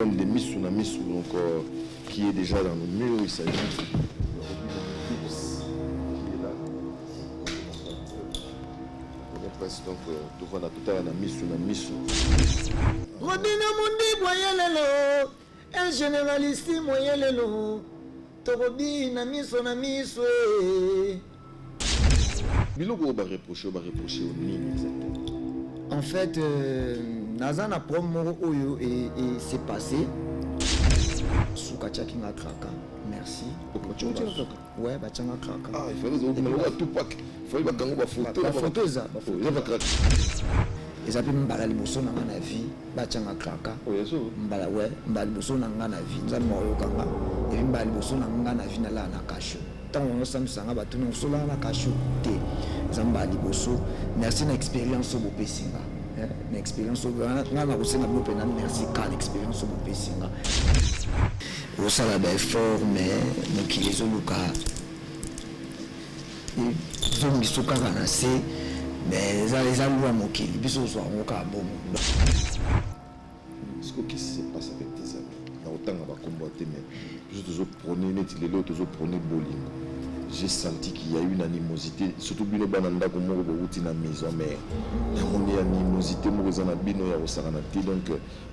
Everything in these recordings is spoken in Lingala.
Les Missou na Missou, donc qui est déjà dans le mur, il s'agit de Tips qui est là. On est presque donc tout le monde tout à la Missou na Missou. Robina Mundi Boyelelo, un généraliste Moyelelo, Torobina Missou na Missou. Biloko va reprocher au nini exactement. En fait, Nazana promo Oyo et c'est passé. Soukacha Kinga Kraka. Merci. Ouais, Bachanga Kraka. Ah, il fallait que tout pack. Il fallait que tu photo. La photo ça. Et ça peut me balader bosso na na vie, Bachanga Kraka. Oui, ça. Mbala ouais, mbala bosso na na vie. Nza moyo kanga. Et mbala bosso na na vie na la na kasho. Tant on sanga batu na sola na kasho te. Zamba liboso. Merci na expérience au Bopesinga. Une expérience au merci car l'expérience au Bopesinga. Au sala ba effort mais mon qui les oluka. Ils sont kana se mais ça les a loué mon qui biso so ngoka bon. Ce qui se passe avec tes amis. Na autant va combattre mais je toujours prôner net les autres toujours prôner bolingo. J'ai senti qu'il y a une animosité, surtout bino bananda ko moko bouti na maison mais on est animosité mo za na bino ya osaka na ti donc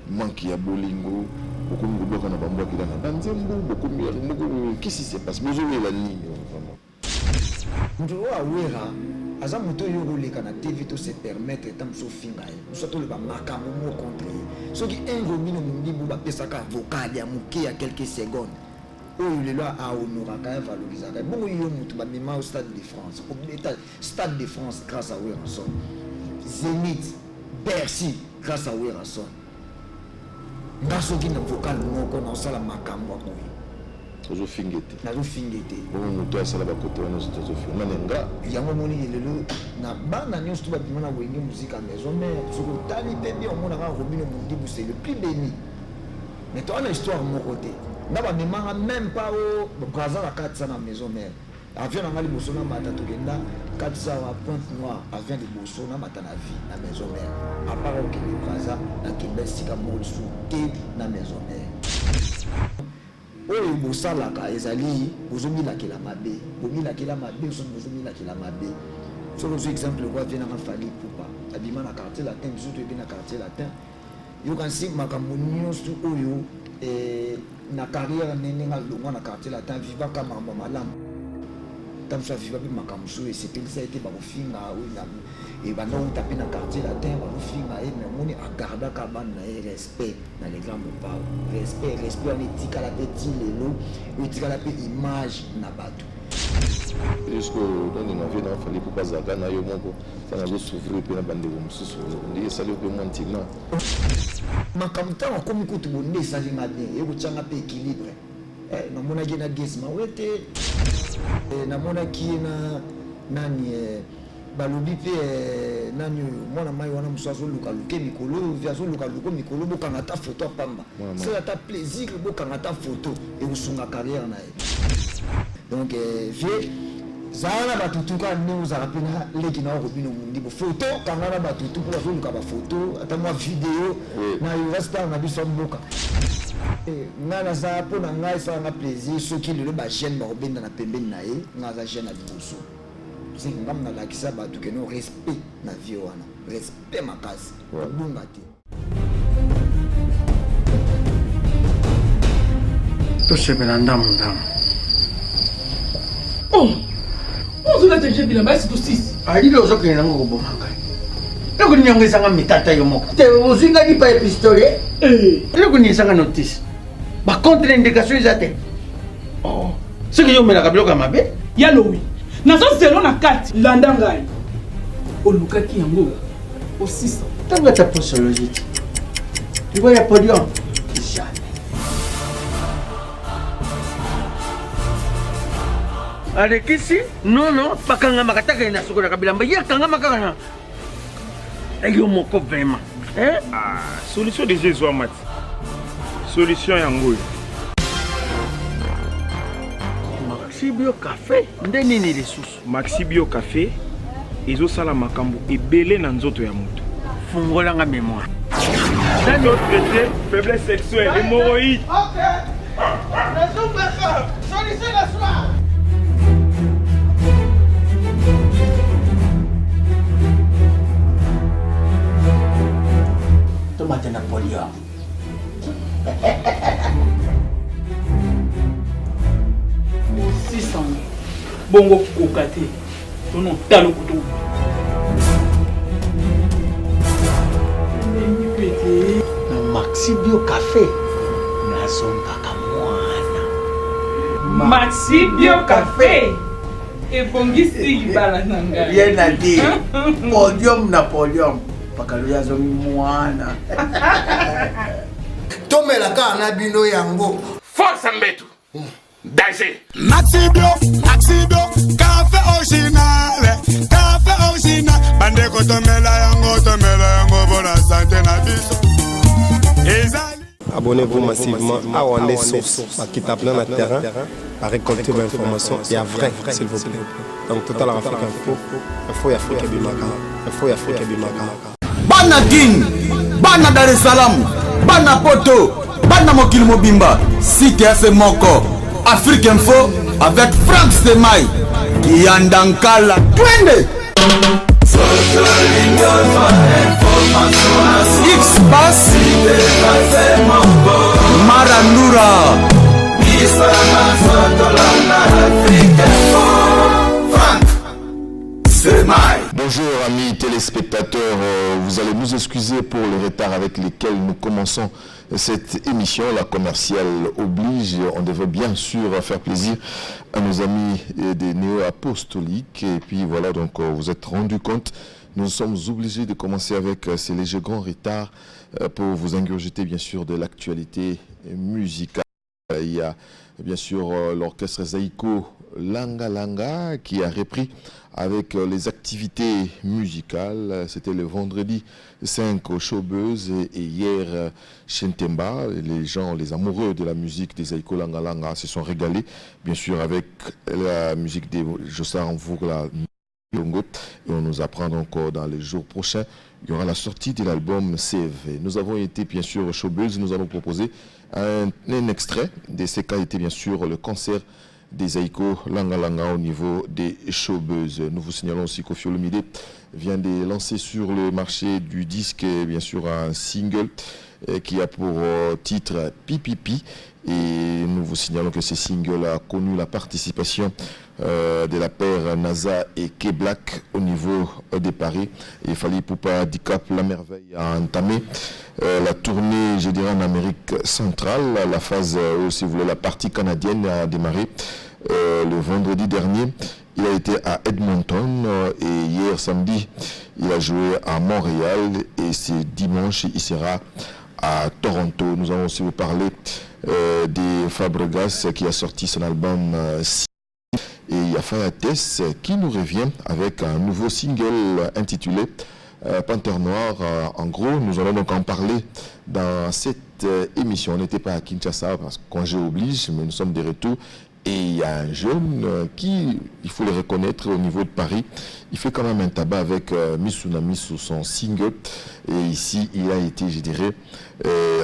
manque ya bolingo beaucoup de blocs na bambo ki na banzembo beaucoup de qu'est-ce qui se passe mais je vais la ligne vraiment Ndo awera aza moto yo roleka na TV to se permettre tam so finga surtout le ba makambo mo contre soki engo bino mundi bu ba pesaka vocal ya muke ya quelques secondes. Oh, il est là à honorer, à valoriser. Bon, il y a un au Stade de France. Stade de France grâce à Ouéranson. Zénith, Bercy grâce à Ouéranson. Grâce au Guinée vocal, on a la macambo. Toujours fingete. Toujours fingete. On doit ça là-bas côté on a toujours fingete. Il y a un moment où il est là. Na bande news tout bâtiment na wenge musique à maison mais sur le tali bébé on a Robino Mundi c'est le plus béni. Mais toi on a histoire de mon côté. N'aba même pas au Brazza la 400 à la maison mère. Avion na ngali bosso na mata tokenda 400 à Pointe Noire avion de bosso na mata na vie na maison mère. À part au Kenya Brazza na Québec sika mo souté na maison mère. Oyo bosala ka ezali bozomi la kila mabe. Bomi la kila mabe bozomi la kila mabe. Sur le exemple quoi vient na fali poupa. Abima na quartier latin biso to na quartier latin. Yo kan si makambo nyonso oyo na carrière nene nga longo na quartier latin viva kama malam tam so viva bi makamso et c'est que ça a été ba ofinga oui na et ba non taper na quartier latin ba ofinga et mais moni a garda ka ban na respect na les grands papa respect en éthique la petit lelo éthique la petite image na bato jusqu'au dans une vie dans fallait pas zaka na yo moko ça na s'ouvrir pe na bande ko mususu ndi sali ko montina makamta comme kutu bonde ça linga bien et kuchanga pe équilibre na mona gena gesma wete na mona ki na nani balobi pe nani mona mai wana musazo luka luke mikolo viazo luka luko mikolo bokanga ta photo pamba c'est ta plaisir bokanga ta photo et usunga carrière na donc vieux zana batutuka nous a rappelé les qui n'ont Robino Mundi photo quand on a batutu pour faire une photo ata moi vidéo na resta na biso mboka ngana za po na ngai ça na plaisir ceux qui le ba chaîne ba robenda na pembeni na ye ngaza chaîne na biso c'est ngam na la kisa batu que no respect na vie wana respect makasi bunga te to sebela ndamu oh on a déjà dit la masse de 6 ali lo zo kena ngo bomanga eko nyangisa nga mitata yo moko te ozinga di pa pistolet eko nyangisa nga notice ba contre indication izate oh ce que yo mela kablo ka mabe yalo wi na zo zelo na 4 landa ngai olukaki yango au 600 tanga ta posologie tu vois ya podium alekisi non bakanga makataka ina sokola kabilamba ya kanga makaka ayo moko vraiment solution de Jésus Amat solution yango Maxi Bio Café ndeni ni lisusu Maxi Bio Café ezosala makambo ebele na nzoto ya moto fungola nga mémoire J'ai autre traité, faiblesse sexuelle, hémorroïde. Ok. Solution la soir. Tomate Napoléon. bongo koka te tono talo kutu Maxi Bio Café nazongaka mwana Maxi Bio Café ebongisi libala na ngai bien à dire podium na podium pakalo yazo mwana tomelaka na bino yango force mbetu danger Maxi Bio, café original, bande ko tomela yango bona santé na biso. Abonnez-vous massivement à Wandé Source, qui tape dans le terrain, à récolter l'information et à vrai, s'il vous plaît. Donc, Total Afrique Info, Info Afrique Bimaka, Info Afrique Bimaka. Bana King, Bana Dar es Salaam, Bana Poto, Bana Mokil Mobimba, Site FC Moko, Afrique Info avec Frank Semaï, Yandankala, Twende. X-Bass Marandura Bonjour amis téléspectateurs, vous allez nous excuser pour le retard avec lequel nous commençons cette émission. La commerciale oblige, on devait bien sûr faire plaisir à nos amis des néo-apostoliques. Et puis voilà, donc vous êtes rendu compte, nous sommes obligés de commencer avec ces légers grands retards pour vous ingurgiter bien sûr de l'actualité musicale. Il y a bien sûr l'orchestre Zaïko Langa Langa qui a repris avec les activités musicales. C'était le vendredi 5 au Showbuzz et hier Shentemba. Les gens, les amoureux de la musique des Zaïko Langa Langa se sont régalés bien sûr avec la musique de Jossar Mvourla Longo. Et on nous apprend donc dans les jours prochains il y aura la sortie de l'album CV. Nous avons été bien sûr au Showbuzz, nous allons proposer un extrait de ce qu'a été bien sûr le concert des Zaïko Langa Langa au niveau des Showbuzz. Nous vous signalons aussi qu'Kofi Olomide vient de lancer sur le marché du disque bien sûr un single qui a pour titre Pipipi. Et nous vous signalons que ce single a connu la participation de la paire NASA et K-Black au niveau de Paris. Et Fally Ipupa Dicap La Merveille a entamé la tournée, je dirais, en Amérique centrale. La phase, si vous voulez, la partie canadienne a démarré le vendredi dernier. Il a été à Edmonton et hier samedi, il a joué à Montréal et ce dimanche, il sera à Toronto. Nous allons aussi vous parler de Fabregas qui a sorti son album et il y a Fayates qui nous revient avec un nouveau single intitulé Panthère Noire. En gros, nous allons donc en parler dans cette émission. On n'était pas à Kinshasa parce que congé oblige, mais nous sommes de retour. Et il y a un jeune qui, il faut le reconnaître au niveau de Paris, il fait quand même un tabac avec Miss Tsunami sous son single. Et ici, il a été, je dirais,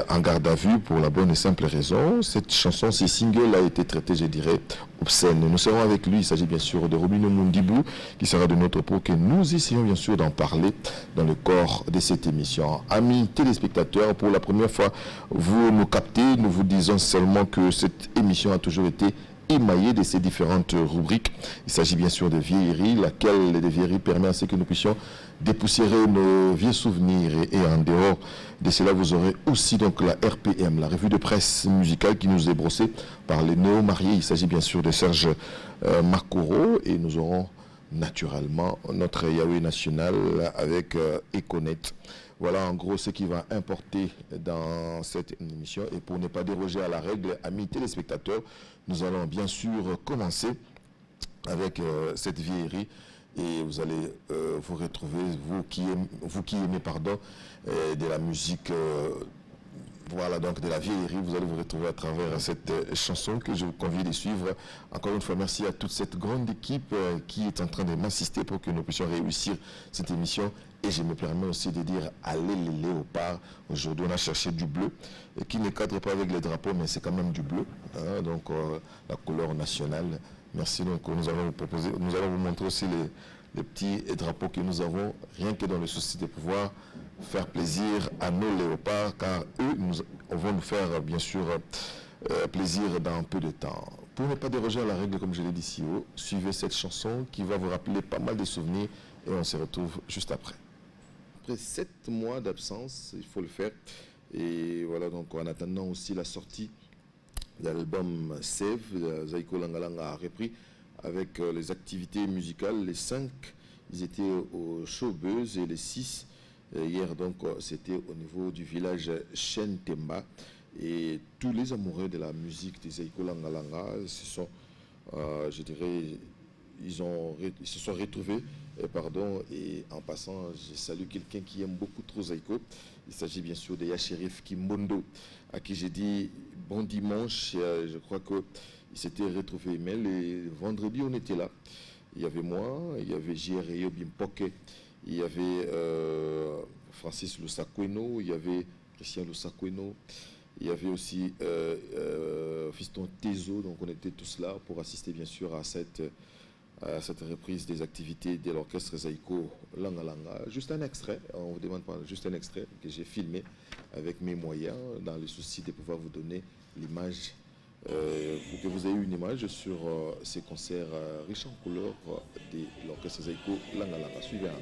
en garde à vue pour la bonne et simple raison. Cette chanson, ce single a été traité, je dirais, obscène. Nous serons avec lui, il s'agit bien sûr de Robino Mundibou, qui sera de notre pour que nous essayons bien sûr d'en parler dans le corps de cette émission. Amis téléspectateurs, pour la première fois, vous nous captez, nous vous disons seulement que cette émission a toujours été émaillé de ces différentes rubriques. Il s'agit bien sûr de vieilleries, laquelle des vieilleries permet à ce que nous puissions dépoussiérer nos vieux souvenirs et en dehors de cela vous aurez aussi donc la RPM, la revue de presse musicale qui nous est brossée par les néo-mariés. Il s'agit bien sûr de Serge Makoro et nous aurons naturellement notre Yahweh national avec Econet. Voilà en gros ce qui va importer dans cette émission. Et pour ne pas déroger à la règle, amis téléspectateurs, nous allons bien sûr commencer avec cette vieillerie. Et vous allez vous retrouver, vous qui aimez de la musique, voilà donc de la vieillerie, vous allez vous retrouver à travers cette chanson que je vous convie de suivre. Encore une fois, merci à toute cette grande équipe qui est en train de m'assister pour que nous puissions réussir cette émission Et je me permets aussi de dire, allez les léopards. Aujourd'hui, on a cherché du bleu, et qui ne cadre pas avec les drapeaux, mais c'est quand même du bleu. Hein, donc, la couleur nationale. Merci. Donc, nous allons vous proposer, nous allons vous montrer aussi les petits drapeaux que nous avons, rien que dans le souci de pouvoir faire plaisir à nos léopards, car eux vont nous faire, bien sûr, plaisir dans un peu de temps. Pour ne pas déroger à la règle, comme je l'ai dit si haut, suivez cette chanson qui va vous rappeler pas mal de souvenirs, et on se retrouve juste après. Après 7 mois d'absence, il faut le faire. Et voilà, donc en attendant aussi la sortie de l'album Save, Zaiko Langalanga a repris avec les activités musicales. Les 5, ils étaient au Showbuzz, et les 6, hier, donc c'était au niveau du village Shentemba. Et tous les amoureux de la musique de Zaiko Langalanga se sont, je dirais, ils se sont retrouvés. Et en passant, je salue quelqu'un qui aime beaucoup trop Zaiko. Il s'agit bien sûr de Yachérif Kimbondo, à qui j'ai dit bon dimanche. Je crois qu'il s'était retrouvé. Mais le vendredi, on était là. Il y avait moi, il y avait J.R. Bimpoke, il y avait Francis Lusakweno, il y avait Christian Lusakweno, il y avait aussi Fiston Tezo. Donc on était tous là pour assister bien sûr à cette reprise des activités de l'orchestre Zaiko Langalanga. Juste un extrait, on vous demande pas, juste un extrait que j'ai filmé avec mes moyens, dans le souci de pouvoir vous donner l'image, pour que vous ayez une image sur ces concerts riches en couleurs de l'orchestre Zaiko Langalanga. Suivez un.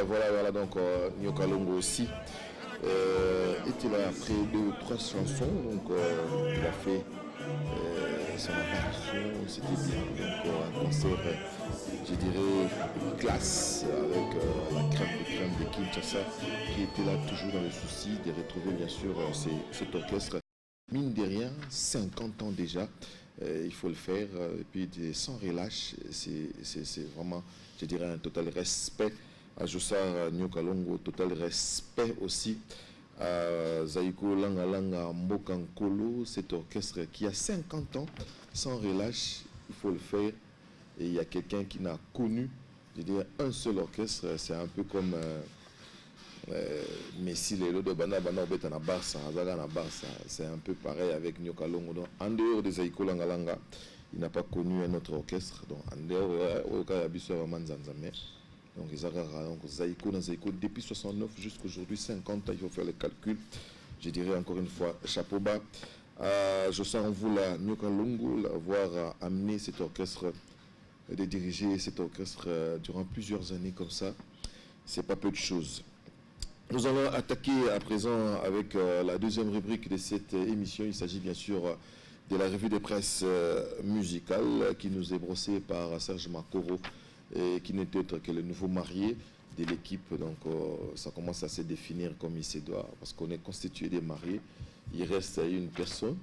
Voilà, donc Nyoka Longo aussi était là après 2 ou 3 chansons, donc il a fait son apparition, c'était bien, donc un concert, je dirais, classe, avec la crème de Kinshasa, qui était là toujours dans le souci de retrouver bien sûr cet orchestre, mine de rien, 50 ans déjà. Il faut le faire, et puis sans relâche, c'est vraiment, je dirais, un total respect à Joussard Nyoka Longo, total respect aussi à Zaiko Langalanga Mbokankolo, cet orchestre qui a 50 ans, sans relâche, il faut le faire. Et il y a quelqu'un qui n'a connu, je dirais, un seul orchestre. C'est un peu comme Messi, Lelo de Bana Obeta na Barça, Azaga na Barça. C'est un peu pareil avec Nyoka Longo. Donc, en dehors des Aïko Langalanga, il n'a pas connu un autre orchestre. Donc, en dehors, au cas de Manzanzame. Donc, Zaïko, depuis 69 jusqu'à aujourd'hui, 50 ans, il faut faire les calculs. Je dirais encore une fois, chapeau bas. Je sens en vous la Nyoka Longo, avoir amené cet orchestre, de diriger cet orchestre durant plusieurs années comme ça. C'est pas peu de choses. Nous allons attaquer à présent avec la deuxième rubrique de cette émission. Il s'agit bien sûr de la revue de presse musicale qui nous est brossée par Serge Makoro et qui n'est autre que le nouveau marié de l'équipe. Donc ça commence à se définir comme il se doit parce qu'on est constitué des mariés. Il reste une personne,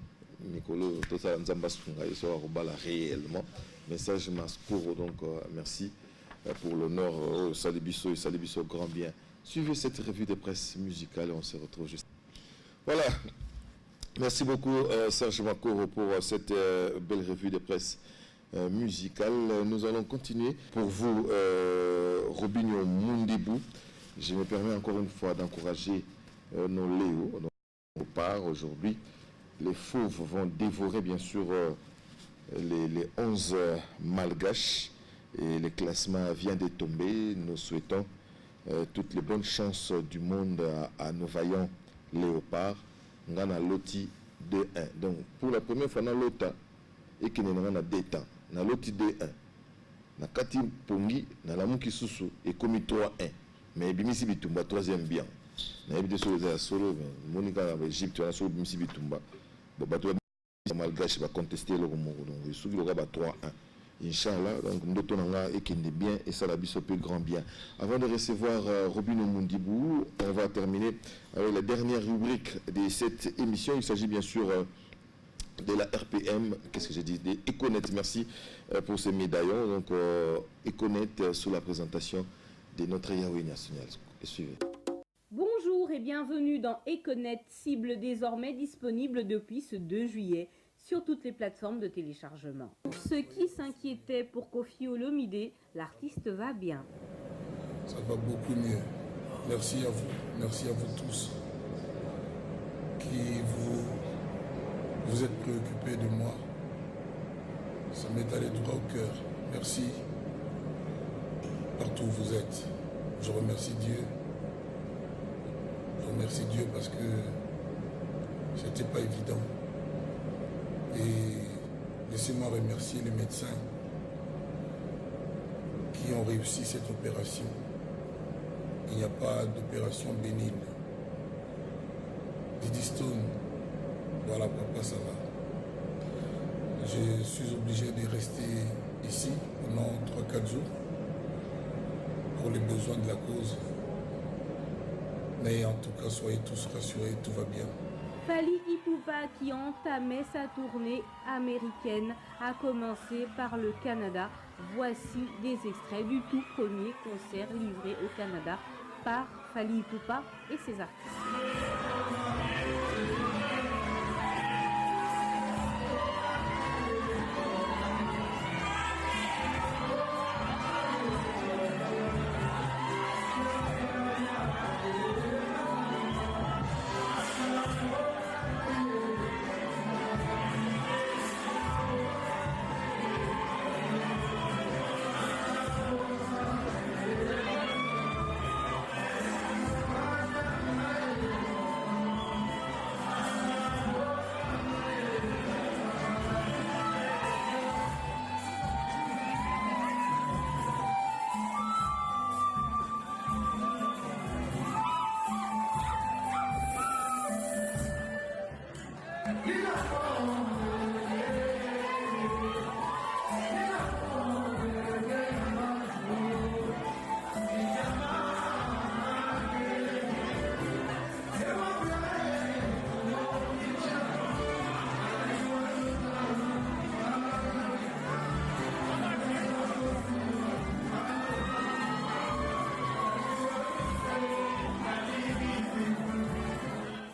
Nicolo Tota Nzambasunga, il sera réellement. Mais Serge Makoro, donc merci pour l'honneur. Salibiso et Salibiso grand bien. Suivez cette revue de presse musicale et on se retrouve juste. Voilà. Merci beaucoup Serge Makoro pour cette belle revue de presse musicale. Nous allons continuer. Pour vous, Robinho Mundibou, je me permets encore une fois d'encourager nos Léo. On part aujourd'hui. Les fauves vont dévorer bien sûr les 11 malgaches et le classement vient de tomber. Nous souhaitons toutes les bonnes chances du monde à nos vaillants léopards. Ngana loti 2-1. Donc pour la première fois dans l'OTA et qui n'est pas d'état, na loti 2-1. Na kati pongi na la muki susu et commis 3-1. Mais bimisi bitumba troisième bien. Na ebite so za solo Monica na Égypte na so bimisi bitumba. Bo bato malgache va contester le Congo. Donc suki loka ba 3-1. Inch'Allah, donc nous avons bien et ça la biso plus grand bien. Avant de recevoir Robinho Mundibou, on va terminer avec la dernière rubrique de cette émission. Il s'agit bien sûr de la RPM, qu'est-ce que j'ai dit, des Econet. Merci pour ces médaillons. Donc Econet sous la présentation de notre Yahweh national. Et suivez. Bonjour et bienvenue dans Econet, cible désormais disponible depuis ce 2 juillet. Sur toutes les plateformes de téléchargement. Pour ceux qui s'inquiétaient pour Koffi Olomide, l'artiste va bien. Ça va beaucoup mieux. Merci à vous tous qui vous êtes préoccupés de moi. Ça m'est allé droit au cœur. Merci partout où vous êtes. Je remercie Dieu. Je remercie Dieu parce que c'était pas évident. Et laissez-moi remercier les médecins qui ont réussi cette opération. Il n'y a pas d'opération bénigne. Didi Stone, voilà papa, ça va. Je suis obligé de rester ici pendant 3-4 jours pour les besoins de la cause. Mais en tout cas, soyez tous rassurés, tout va bien. Fally Ipupa, qui entamait sa tournée américaine, a commencé par le Canada. Voici des extraits du tout premier concert livré au Canada par Fally Ipupa et ses artistes.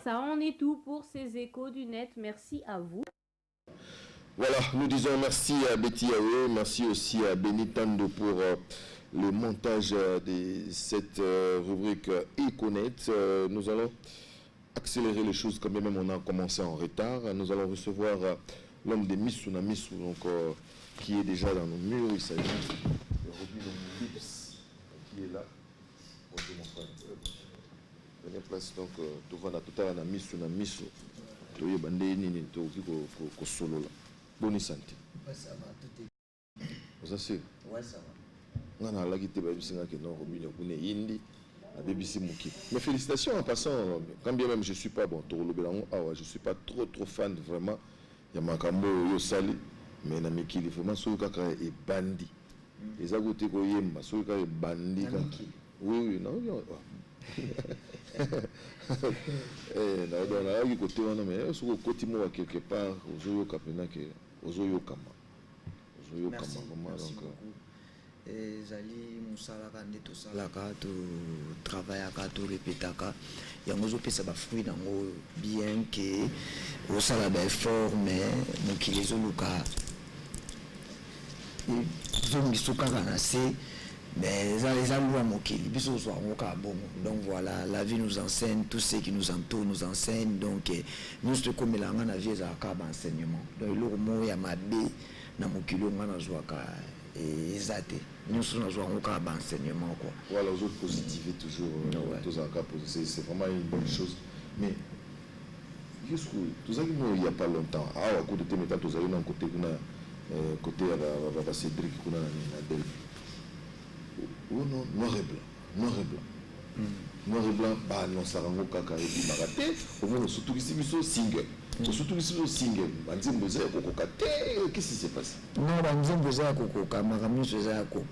Ça en est tout pour ces échos du net. Merci à vous. Voilà, nous disons merci à Betty Awe, merci aussi à Benny Tando pour le montage de cette rubrique Econet. Nous allons accélérer les choses quand même on a commencé en retard. Nous allons recevoir l'homme des Missou Namisu, donc qui est déjà dans nos murs. Il s'agit de Robin Lips qui est là. Bonjour mon frère. Prenez place donc tout va tout à la Missou Namisu. Tu es bandé nini tu es solo là. Bonne santé. Ouais, ça va, tout est. Vous assure? Ouais, ça va. On a la guitare, non, Robin, on est indi. Mais félicitations en passant, quand bien même je ne suis pas bon, je ne suis pas trop fan vraiment. Il y a Makambo, yo sali, mais il faut vraiment que ce est bandit. Les agoutés que yemba, ce est bandit. Oui, non, quelque part, merci beaucoup. Ezali musalaka nde tosalaka totravaillaka torepetaka yango ozopesa bafruit nango bien ke osala baeffort mais mokili ezoluka zongiso kaka na se mais eza lwa mokili biso ozwa yango kaka bongo. Donc voilà, la vie nous enseigne, tout ce qui nous entoure nous enseigne. Donc nous tokomelanga na vie ezalaka baenseignement. Donc eloko moko ya mabe na mokili onga nazwaka ezate nous sommes un enseignement quoi. Voilà, aux autres positiver toujours c'est vraiment une bonne chose. Mais qu'est-ce que tout ça il n'y a pas longtemps à côté de métal tous allons côté côté à Cédric qu'on a Delphi. Oh non, noir et blanc bah non ça rend kaka et puis maraté au moins surtout ici biso single. Surtout ici au single, qu'est-ce qui s'est passé? Non, banzembo za kokoka, makamyo za ko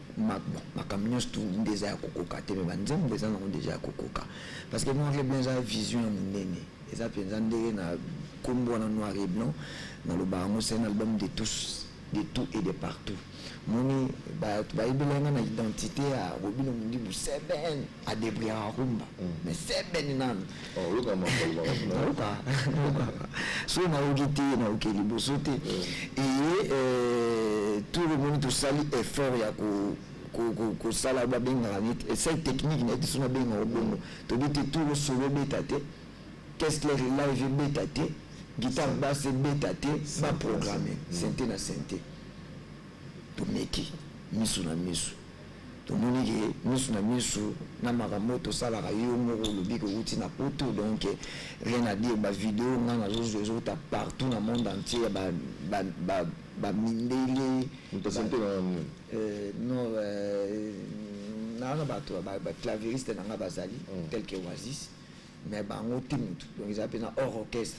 makamyo tout déjà kokoka te mais banzembo za non déjà kokoka. Parce que moi j'ai bien za vision munene. Eza penza ndenge na kombo na noir et blanc dans le bango c'est un album de tous, de tout et de partout. Moni ba ibelanga na identité à Robino Mundibu Seben à Debria Rumba. Mais Seben nan. Oh, le gamin so na ogité na okeli bosote et tout le monde tout sali effort ya ko sala ba benga et cette technique na tisuna benga obongo to bité tout le solo betate qu'est-ce que live betate guitare basse betate ba programmer synthé na synthé to meki misu na misu to monike misu na misu na makamoto sala ka yo moko lobi ko uti na poto. Donc rien à dire, ba vidéo nga na zo ta partout dans le monde entier ba mindele to santé non na ba to ba clavieriste na nga bazali tel que Oasis mais ba ngote mutu donc ils appellent hors orchestre.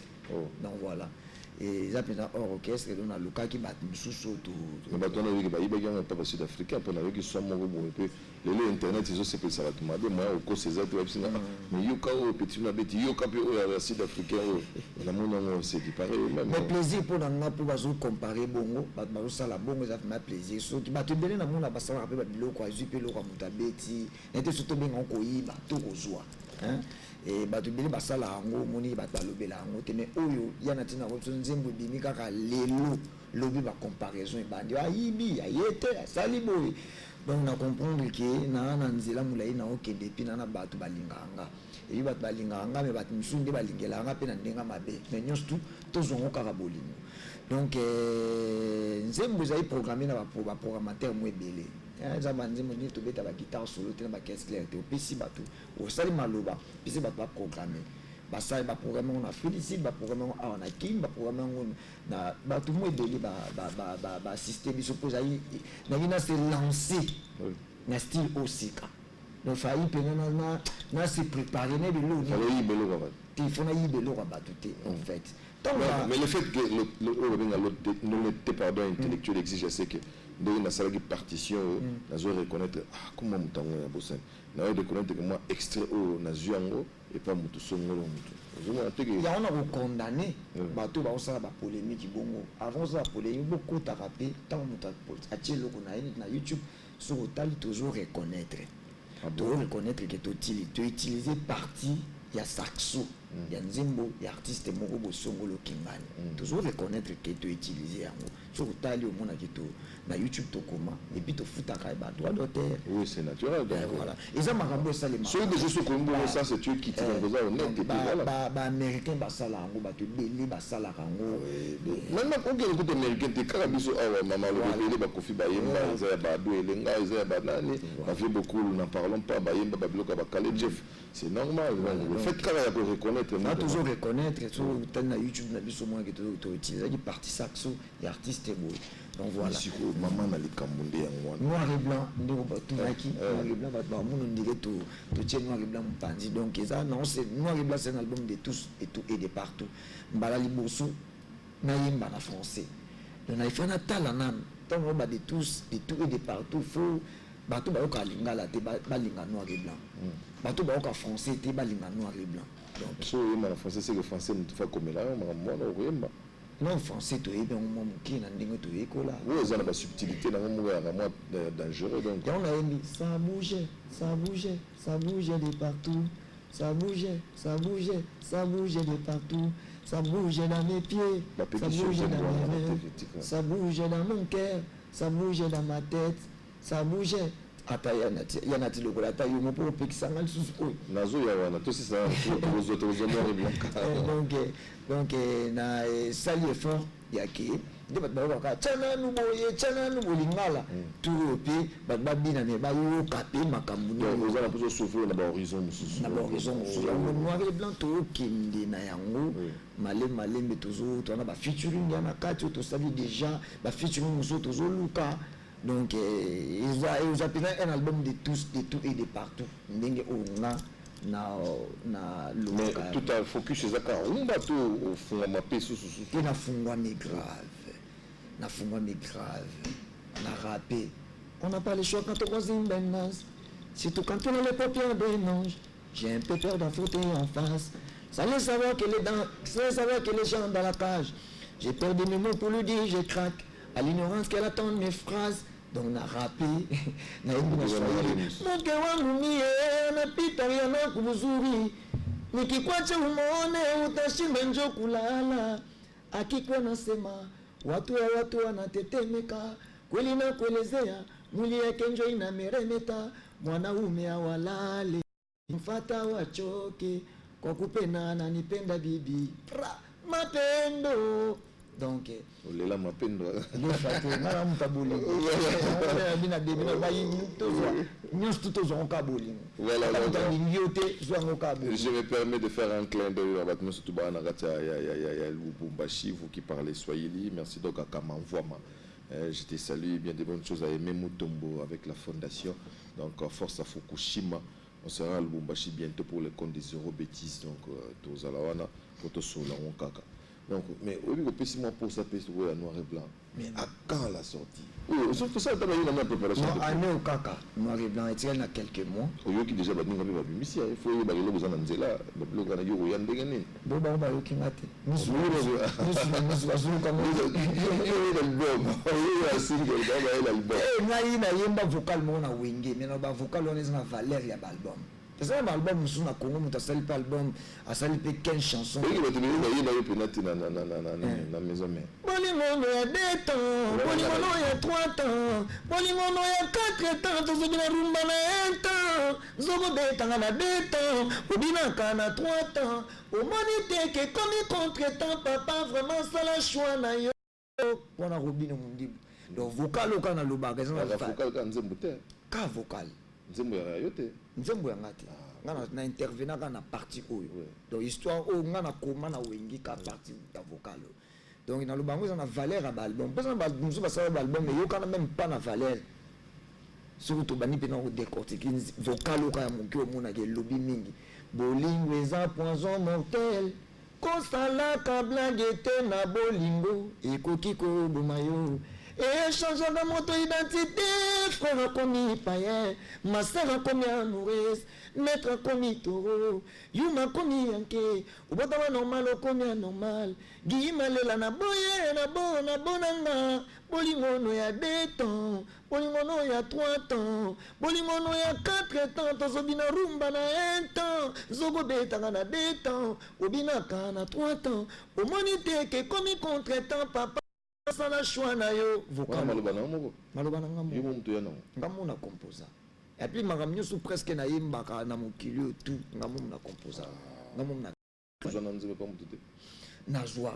Donc voilà. Et ils appellent hors orchestre et on a le cas qui bat sous tout. Mais maintenant on a eu un papa sud-africain pour la qui sont mon et puis les internet ils ont se fait ça va tomber moi au cause c'est ça mais yo ka au petit na beti yo ka pe au sud-africain la monde c'est qui pareil même. Mais plaisir pour na pour bazo comparer bongo ba ça la bongo ça fait plaisir so qui ba te belé na monde ba ça rappeler ba biloko azupe loko mutabeti n'était surtout bien on koyiba to kozwa hein. Et bato bele basala yango moni bato balobela yango te mais oyo yana tina ko nzembo bimi kaka lelo lobi ba comparaison bandi ayibi ayete asali boy. Donc na comprendre que na nzela mulai na okende pi na bato balinganga et bato balinganga mais bato msunde balingelanga pe na ndenga mabe mais nyos tout tozongo kaka bolingo. Donc nzembo zai programmer na ba programmateur mo ebele za banzembo ni to beta ba guitare solo te na ba caisse claire te opesi bato osali maloba pesi bato ba programmer basali ba programmer on a félicite ba programmer on a king ba programmer on na bato mo ebele ba système biso poza yi na se lancer na style osika. Donc failli penana na se préparer na belo ni il faut na yibelo ba bato te en fait. Mais le fait que l'honnêteté pardon intellectuel exige c'est que dans la salle de partition je reconnaître comment mutango ya bossen na reconnaître que moi extrait au nazuango et pas mutu songolo mutu il y a on a condamné bato ba osala ba polémique bongo avant ça polémique beaucoup ta rappé tant muta atie loko na YouTube sur tali toujours reconnaître que tu utiliser partie il y a saxo, il y a nzembo, il y a artiste moko bosongolo kingani. Toujours reconnaître que tu utilises yango. Sur tali au monde qui to na YouTube to comment et puis to futa ka ba droit d'auteur. Oui, c'est naturel. Donc voilà. Et ça makambo ça les marques. Ceux de ce Congo ça c'est tu qui tire besoin honnête et puis voilà. Ba américain ba sala yango ba to belé ba sala yango. Maintenant quand on écoute américain te kaka biso awa mama le belé ba kofi ba yemba za ba do elenga za ba nani. On fait beaucoup nous n'en parlons pas ba yemba ba bloka ba kale Jeff. C'est normal. Le fait qu'il faut reconnaître. On toujours reconnaître sur YouTube, on a vu moins que tu utilises des parties saxo et artistes beaux. Donc voilà. Maman n'a les camondés en noir et blanc, noir et blanc, on dirait tout noir et blanc, donc ça, non, c'est noir et blanc, c'est un album de tous et tout et de partout. Mbalali Bosso, Naïmba en français. Donc il faut un talent, tant de tous et tout et de partout, faut. Bateau baoka lingala te balinga noir et blanc. Bateau baoka français te balinga noir et blanc. Donc so en français c'est le français ne fait comme là non français to ebe on qui na ndingo to ekola. Oui, ça a la subtilité dans mon dangereux donc. On a dit ça bougeait, ça bougeait, ça bougeait de partout. Ça bougeait, ça bougeait, ça bougeait de partout. Ça bougeait dans mes pieds, ça bougeait dans mes mains, ça bougeait dans mon cœur, ça bougeait dans ma tête. Ça bougeait. Ata y en a-t-il le ata yo mo pour pekisa ngal susu ko. Nazo ya wana to c'est ça aux autres donc na sali effort ya ki de bat ba ka chana nu bolingala tout puis bat bina ne ba yo kapé makambu no aux ala pour souffler na ba horizon mususu. Na ba horizon mususu noir et blanc to kindi na yango malé mais toujours to na ba featuring ya na kati to savi déjà ba featuring mususu to zo luka. Donc, ils ont appelé un album de tous, de tout et de partout. Mais tout a focus sur ça. On va tout au fond de ma paix. Il a fondé grave. Il a fondé grave. Il a rappé. On n'a pas le choix quand on voit une menace. Surtout quand on a les paupières d'un ange. J'ai un peu peur d'affronter en face. Sans savoir que les gens dans la cage. J'ai perdu mes mots pour lui dire, je craque. À l'ignorance qu'elle attend mes phrases. Donc on a rappé, on a dit Moke wangu mie, napita yana kubuzuri. Nikikwacha umone, utashinda njo kulala. Akikuwa nasema, watu wanatetemeka. Kweli na kuelezea, mwili yake njo inameremeta. Mwanaume hawalale, mfata wachoke. Kwa kupenda ananipenda bibi. Mapendo. Donc on est là mapendo le faté na mutabuli bina debina bayi tous on kabuli voilà je me permets de faire un clin d'œil à votre surtout bana kati ya Lubumbashi vous qui parlez swahili merci donc à Kamanvoama je te salue bien des bonnes choses à aimer Mutombo avec la fondation donc force à Fukushima on sera à Lubumbashi bientôt pour le compte des Zéro Bêtises donc tous à la wana pour tout sur la kaka. Donc, mais au lieu de passer pour ça, passer à noir et blanc. Mais à quand la sortie? Oui, sauf que ça, tu as eu la préparation. Non, année au caca, noir et blanc, et il y a quelques mois. Au lieu qui déjà va venir avec la mission, il faut que vous en ayez là. Le blog en a eu au Yann Degane. Bon, bah, on va y aller. Nous sommes c'est un album sur la Congo, mais ça pas album, ça pas 15 chansons. Oui, mais tu me dis na maison mais. Bolimono il y a 2 temps, Bolimono il y a 3 temps, Bolimono il y a 4 temps, tout ce qui est rumba na 1 temps, Zobo de temps na 2 temps, Obina kana 3 temps, au monité que comme contre-temps, papa vraiment ça la choix na yo. On a Robino Mundibu. Donc vocal au kana lobaga, ça va vocal kan nzembuté. Ka vocal. Nzembo ya yote. Nzembo ya ngati. Ngana na intervenant na partie oyo. Donc histoire o ngana koma na wengi ka partie ta vocal. Donc na lobango ça na valeur à album. Parce que nous sommes pas album mais yo kana même pas na valeur. Surtout bani pena o décortiquer vocal o ka monki o mona ke lobby mingi. Bolingo eza poison mortel. Kosala ka blague te na bolingo ekoki ko bumayo. Et changeant moto identité, frère a commis païen, ma sœur a commis amoureuse, maître a commis taureau, Yuma a commis yanké, Obotama normal a commis anormal, Guillaume la na boye, na bonanga, Bolingono ya 2 temps, Bolingono ya 3 temps, Bolingono ya 4 temps, Tozobina rumba na 1 temps, Zogo betanga na 2 temps, Obinaka na 3 temps, Omonite ke commis contre temps, papa. Sala choix na yo vocal malobana moko malobana ngamo yo muntu yana ngamo na composa et puis makamnyo sou presque na yimbaka na mokili tout ngamo na composa ngamo na jona nzebe pa mutu te na joie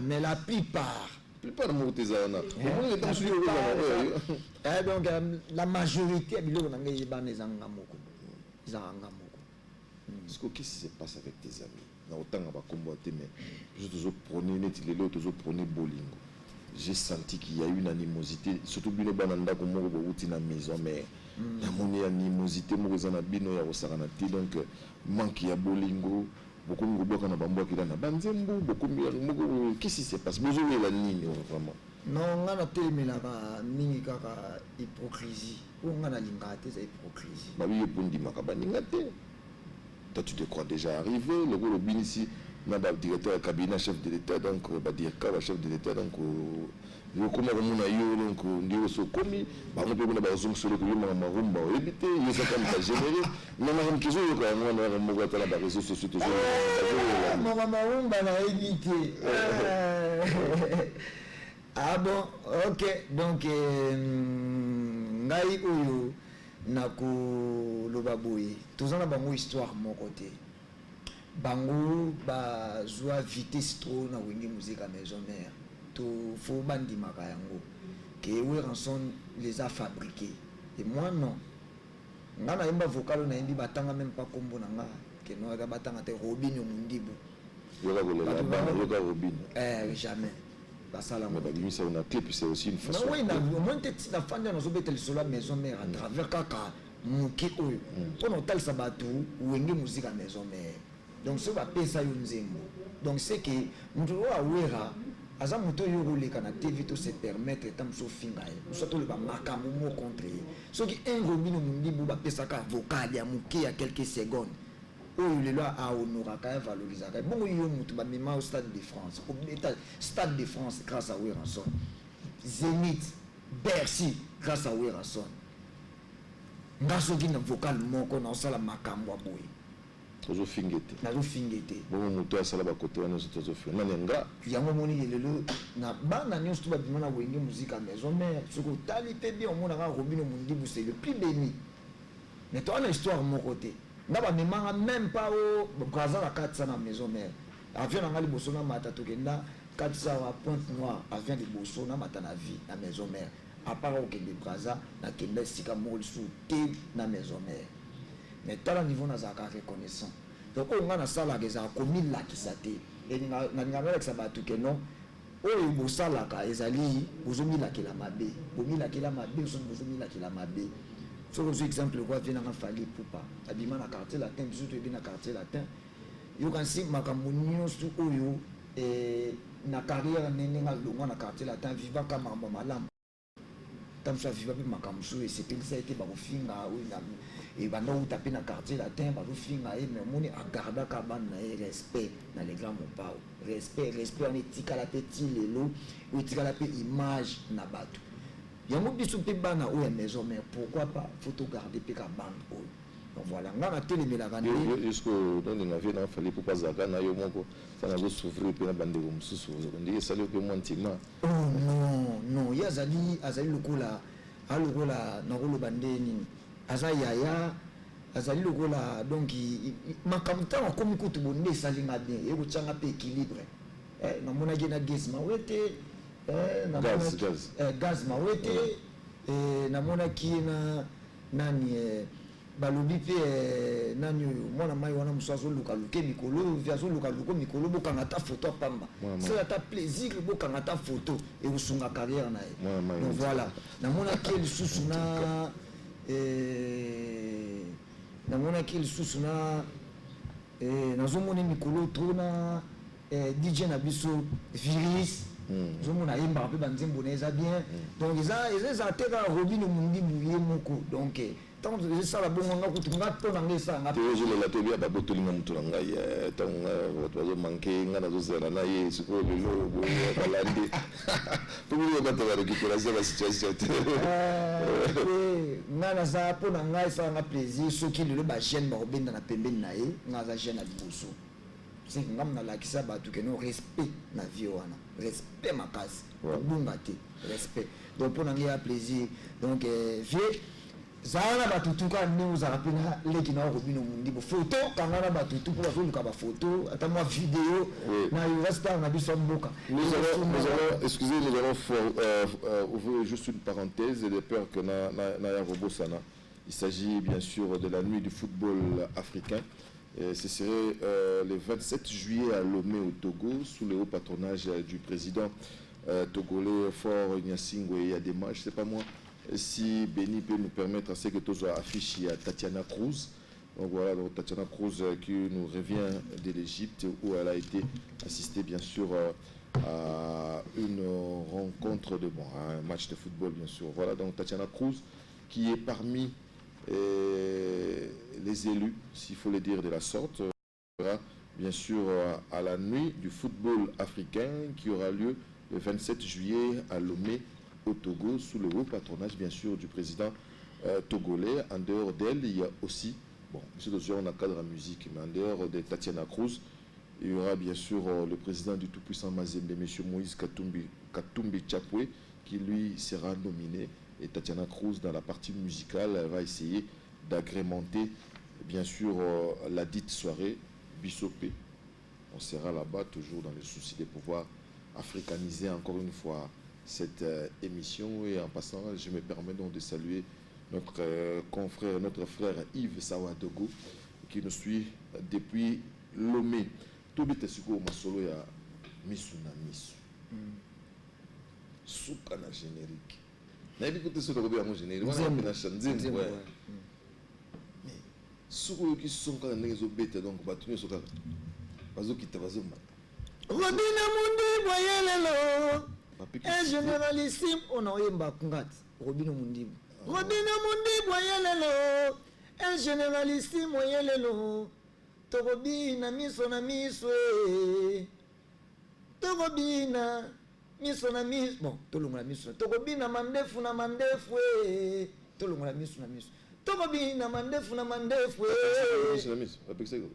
mais la plupart moko tezana omoni eta musu yo eh donc la majorité biloko na ngai bana ezanga moko ezanga est-ce que qu'est-ce qui se passe avec tes amis na otanga ba kombo te mais je toujours prôner net les autres toujours prôner bolingo. J'ai senti qu'il y a une animosité, surtout bino bananda ko moko bo uti na maison mais na moni animosité moko zana bino ya osakana te donc manque ya bolingo beaucoup ngoboka na bambo akila na banzembo beaucoup moko qu'est-ce qui se passe bozo la nini vraiment non ngana temelaka mingi kaka hypocrisie ou ngana linga te za hypocrisie ba bi yepundi makaba ninga te toi tu te crois déjà arrivé le gros binisi na ba directeur de cabinet chef de l'état donc ba directeur chef de l'état donc yo koma ko mona yo donc ndio so komi ba mo pe bona ba zo solo ko yo ma marumba o ebité yo sa comme ta généré na ma mkizo yo ko ngona mo gata la ba réseaux sociaux toujours mama marumba na ebité ah bon ok donc ngai oyo nako loba boye tozana bango histoire mon côté bango bazwa vitesse trop na wengi musique à maison mère to faut bandi makayango que Weranson les a fabriqués et moi non ngana imba vocal na indi batanga même pas kombo nanga que no ga batanga te Robinho Mundibu yoga Robinho jamais basala mais ba ça on a clip c'est aussi une façon non oui na au moins tete na fanda na zobeta sur la maison mère à travers kaka muki oyo pour no tal sabatu wengi musique à maison mère. Donc ce va pesa yo nzembo donc c'est que mtu wa wera aza moto yo roleka na TV to se permettre tam so finga e so to le ba makambo mo contre so ki un Robinho Mundibu ba pesa ka vocal ya muki ya quelques secondes oyo le loi a honora ka valoriser ka bon yo mutu ba mema au Stade de France au Stade de France grâce à Weranson Zénith Bercy grâce à Weranson ngaso ki na vocal moko na sala makambo aboy tozo fingete nazo fingete bon moto asala ba côté wana tozo fingete nanenga yango moni lelo na bana nyonso to ba bimana wenge musique à maison mère soko tali pe bien omona ka Robinho Mundibu c'est le plus béni mais toi la histoire mon côté na ba memanga même pas au Brazza la 400 na maison mère avion na ngali boso na mata to kenda 400 à Pointe Noire avion de boso na mata na vie na maison mère à part au Kende Brazza na kenda sika mo sous té na maison mère. Mais tant niveau na zaka reconnaissant donc on a ça là des a commis la qui ça té et na ngana ça ba tout que non oyo bo sala ka ezali bozomi la ki la mabe bomi la ki la mabe bozomi la ki la mabe so ko exemple quoi vient na fali poupa abima na quartier latin biso to bien na quartier latin yo kan si makambo nyonso oyo na carrière nene nga longa na quartier latin viva kama malam tamsa viva pe makambo so et c'est que ça a été ba ofinga ou na et banda ou taper na quartier latin ba ofinga et mais moni a garda ka ban na respect na les grands mopao respect on etika la petit lelo ou etika la pe image na bato yango biso pe bana ou ya maison mais pourquoi pas faut garder pe ka bande o donc voilà ngana telemela ka ndi jusqu'au dans na vie na fallait pour pas zaka na yo moko ça na go souffrir pe na bande ko mususu ndi sali pe montima oh non ya azali lokola na rolo bandeni aza yaya azali lokola donc makambo ntango akomi kutu bonde esalinga bien ekotyanga mpe équilibre namonaki na gaz mawete gaz mawete namonaki na nani balobi mpe nani oyo mwana mai wana mosu azolukaluke mikolo azolukaluka mikolo bokanga ta photo apamba sala ta plaisir bokanga ta photo ekosunga carrière na ye donc voilà namonaki lisusu na nazomona mikolo to na DJ na biso Viris ozomona ayembaka mpe banzembo na eza bien donc eza te kaka Robin Mundibu ye moko donc ntango ezosala bongo nga kutu nga mpo na nga esalanga te ozolela te bia babotolinga motu na ngai ntango bato bazomanke nga nazozala na ye sikoyo lelo balandi mpo bino bato barécupération ya situation te nga naza mpo na ngai esalanga plaisir soki lelo bagene bakobenda na pembeni na ye nga aza gene ya liboso c'est que ngam nalakisa bato keno respect na vie wana respect makasi obunga te respect donc mpo na ngai ya plaisir donc vie zala na batutu kaka ndenge ozala mpe na leki na Robin Mundibu photo kanga na batutu mpo bazoluka baphoto ata mwa video na université na biso mboka. Excusez, nous allons ouvrir juste une parenthèse de peur que Naya Robosana. Il s'agit bien sûr de la nuit du football africain. Ce serait le 27 juillet à Lomé au Togo, sous le haut patronage du président togolais Faure Gnassingue. Il y a des matchs, c'est pas moi. Si Béni peut nous permettre à ce que tous affichent, il y a Tatiana Cruz. Donc voilà, donc Tatiana Cruz qui nous revient de l'Égypte où elle a été assistée bien sûr à une rencontre de un match de football bien sûr. Voilà donc Tatiana Cruz qui est parmi les élus, s'il faut le dire de la sorte, bien sûr à la nuit du football africain qui aura lieu le 27 juillet à Lomé au Togo sous le haut patronage bien sûr du président togolais. En dehors d'elle, il y a aussi, bon, M. Dozier, on a cadre en musique, mais en dehors de Tatiana Cruz, il y aura bien sûr le président du tout-puissant Mazembe, M. Moïse Katumbi Chapwe, qui lui sera nominé. Et Tatiana Cruz, dans la partie musicale, elle va essayer d'agrémenter bien sûr la dite soirée Bissopé. On sera là-bas toujours dans le souci de pouvoir africaniser encore une fois cette émission. Et en passant, je me permets donc de saluer notre confrère, notre frère Yves Sawadogo qui nous suit depuis Lomé. Tout le monde masolo ya misu na misu. Souka na générique. Na bi côté solo ko générique. Wana na chanzembo. Mais souko ki sonka na ngezo beta donc batu nyoso kaka. Bazo kita bazo mata. Robin Mundibu yelelo. Un généralissime on oyemba kungati. Robin Mundibu. Robin Mundibu yelelo. Un généralissime yelelo. Togobina miso na miso. Togobina miso na miso. Bon, tolongola miso. Togobina mandefu na mandefu. Tolongola miso na miso. Togobina mandefu na mandefu. Miso na miso.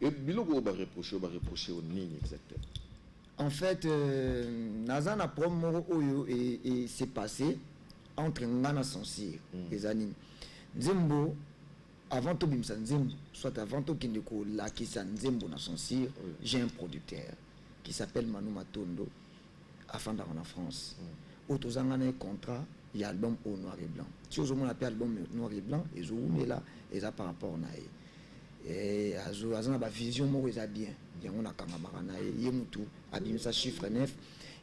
Et biloko ba reprocher au nini exactement. En fait, Nazana promo oyo et c'est passé entre Ngana Sansir et Zanine. Nzembo avant tout bimsa Nzembo, soit avant tout Kindeko la qui sa Nzembo na Sansir, j'ai un producteur qui s'appelle Manu Matondo afin d'aller en France. Autozanga un contrat, il y a album au noir et blanc. Si vous avez album noir et blanc, et vous là, et ça par rapport à et azana ba vision mo eza bien yango na kangabaka na ye mutu abimisa chiffre 9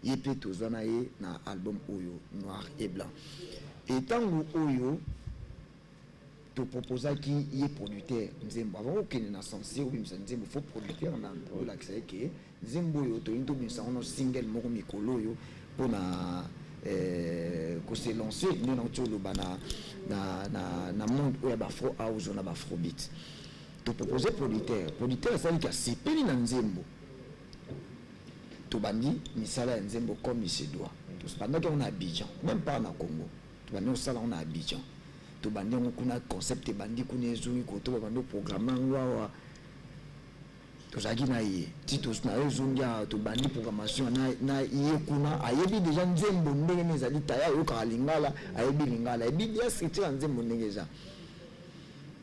ye pe tozana ye na album oyo noir et blanc et tango oyo to proposa ki ye producteur Nzembo avant okene na sensé obimisa Nzembo faut producteur na la que Nzembo oyo to into bimisa ono single moko mikolo oyo pona ko se lancer ni na tolo bana na monde oyo ba afro house na ba afro beat. Tu proposes producteur c'est qui a sipeli na Nzembo to bandi misala ya Nzembo comme il se doit pendant qu'on a Abidjan même pas na Congo to bandi osala on a Abidjan to bandi on kuna concept bandi kuna ezui ko to bandi programme ngwa to zaki na ye titos na ezungia to bandi programmation na ye kuna ayebi déjà Nzembo ndenge nezali taya yo ka lingala ayebi lingala ebi dia structure Nzembo ndenge za.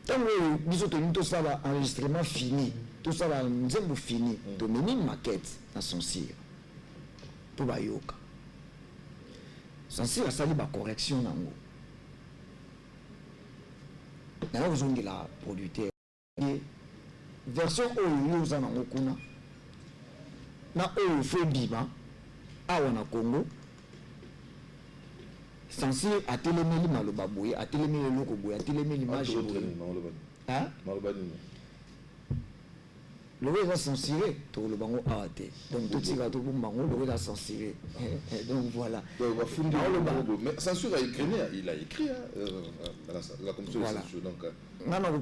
Tant que tout ça va enregistrement fini, tout ça va Nzembo fini, to meni maquette na Sansir. Pour bayoka. Sansir a sali ba correction nango. Na vous on la producteur. Version oyo za nango kuna. Na oyo fo biba awa na Congo. Sansir a télémeli maloba boye, a télémeli loko boye, a télémeli image boye. Hein? le roi est censuré tout le bango a été donc tout ça tout le bango le roi est censuré donc voilà mais censure a écrit il a écrit la commission de censure donc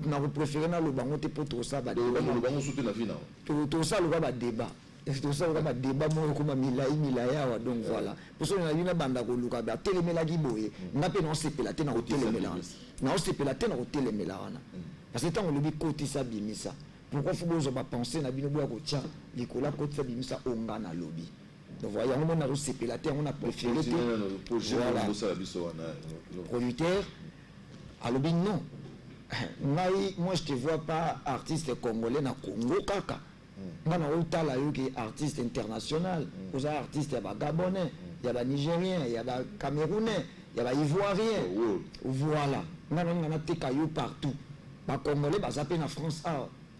na préféré na le bango te pour tout ça ba le bango soutient la vie non tout ça le ba débat tout ça le ba débat mo ko ma milaya donc voilà pour ça na yuna banda ko luka ba telemela ki boye na pe non sepela te na ko telemela na o sepela te na ko telemela wana parce que tant on le dit côté ça bimisa pourquoi faut que je penser na bino boya ko tia likola côté ça bimisa onga na lobby donc voilà on a sepela te on a préféré voilà producteur à lobby non moi je te vois pas artiste congolais na Congo kaka ngana otala yo ki artiste international aux artistes ya ba gabonais ya ba nigérien ya ba camerounais ya ba ivoirien voilà ngana teka yo partout ba congolais ba zappé na France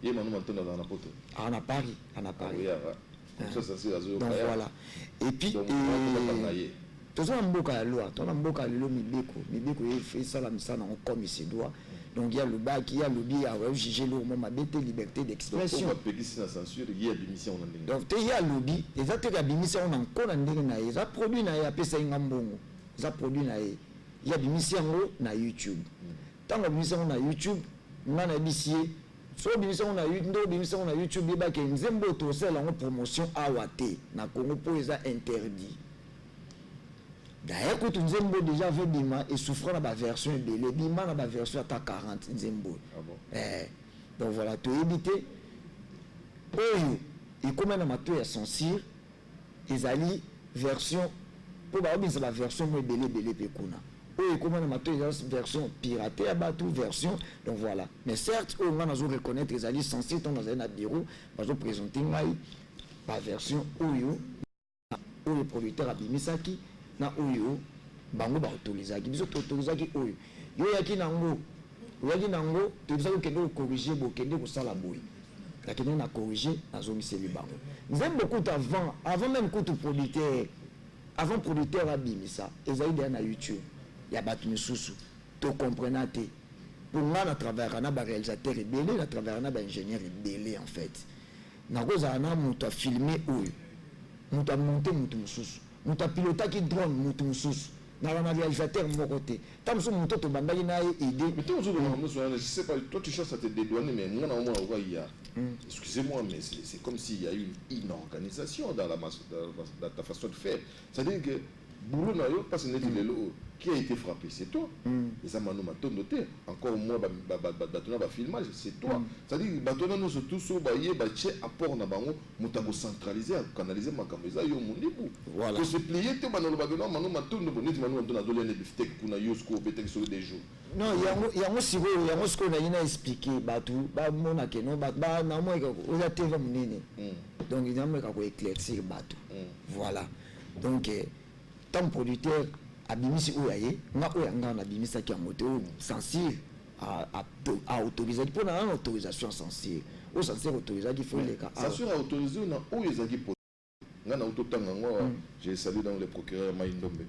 il m'a demandé dans la poto à Paris comme ça c'est azur donc voilà et puis tout ça mboka ya loi to na mboka lelo mibeko il fait ça la misana on comme il se doit donc il y a le bac il y a le bi à juger le moment ma liberté d'expression donc on va censure il y a démission on donc il y a le bi les autres ya démission on encore ndenge na ça produit na ya pesa ngambongo ça produit na il y a démission na YouTube tant que démission na YouTube on a bisier so démission na YouTube ba ke nzembo to sela en promotion awate na Congo pour les interdit. D'ailleurs, quand Nzembo déjà fait Bima et souffrant dans la version belé, Bima dans la version à 40 Nzembo. Ah bon? Donc voilà, tu éviter. Oh, et comme on a maté à censure, ils allaient version pour la version moins belé pekuna. Oh, et comme on a maté la version piratée à bateau version. Donc voilà. Mais certes, on a reconnaître les alliés censés dans un bureau, on a présenté la version Oyo, où le producteur a bimisaki. Na oyo bango ba autorisaki biso to autorisaki oyo yo yaki nango to biso ko kende ko corriger bo kende ko sala boy la kende na corriger azomiseli bango nzembo kuta avant même kutu producteur avant producteur abimisa ezali na YouTube ya batu misusu to comprendre te pour moi à travers na ba réalisateur belé à travers na ba ingénieur belé en fait na koza na muto a filmer oyo muto a monter muto misusu mutu pilotaki drone mutu mususu na réalisateur mon côté tant que mutu to bandaki na idée mais toi je sais pas toi tu cherches à te dédouaner mais moi au moins il y a excusez-moi mais c'est comme s'il y a eu une organisation dans dans ta façon de faire c'est-à-dire que boulot na yo parce que qui a été frappé c'est toi et ça m'a noté encore moi batona ba filmage c'est toi c'est-à-dire batona nous surtout so ba yé ba che apport na bango mutako centraliser canaliser makambo za yo mundibu voilà ko se plier te banolo ba no manu matondo boneti manu matondo na dolene biftek kuna yosko betek so des jours non yango siko yango siko na yina expliquer batu ba mona ke no ba na mo ka o ya teva munene donc il y a mo ka ko éclaircir batu voilà donc tant producteur abimisi oyaye nga oyanga na bimisa ki amoto censure à autoriser pour une autorisation censure au censure autorisé qu'il faut les cas censure à autoriser na oyezaki pour nga na utotanga ngo j'ai salué dans le procureur Maïndombe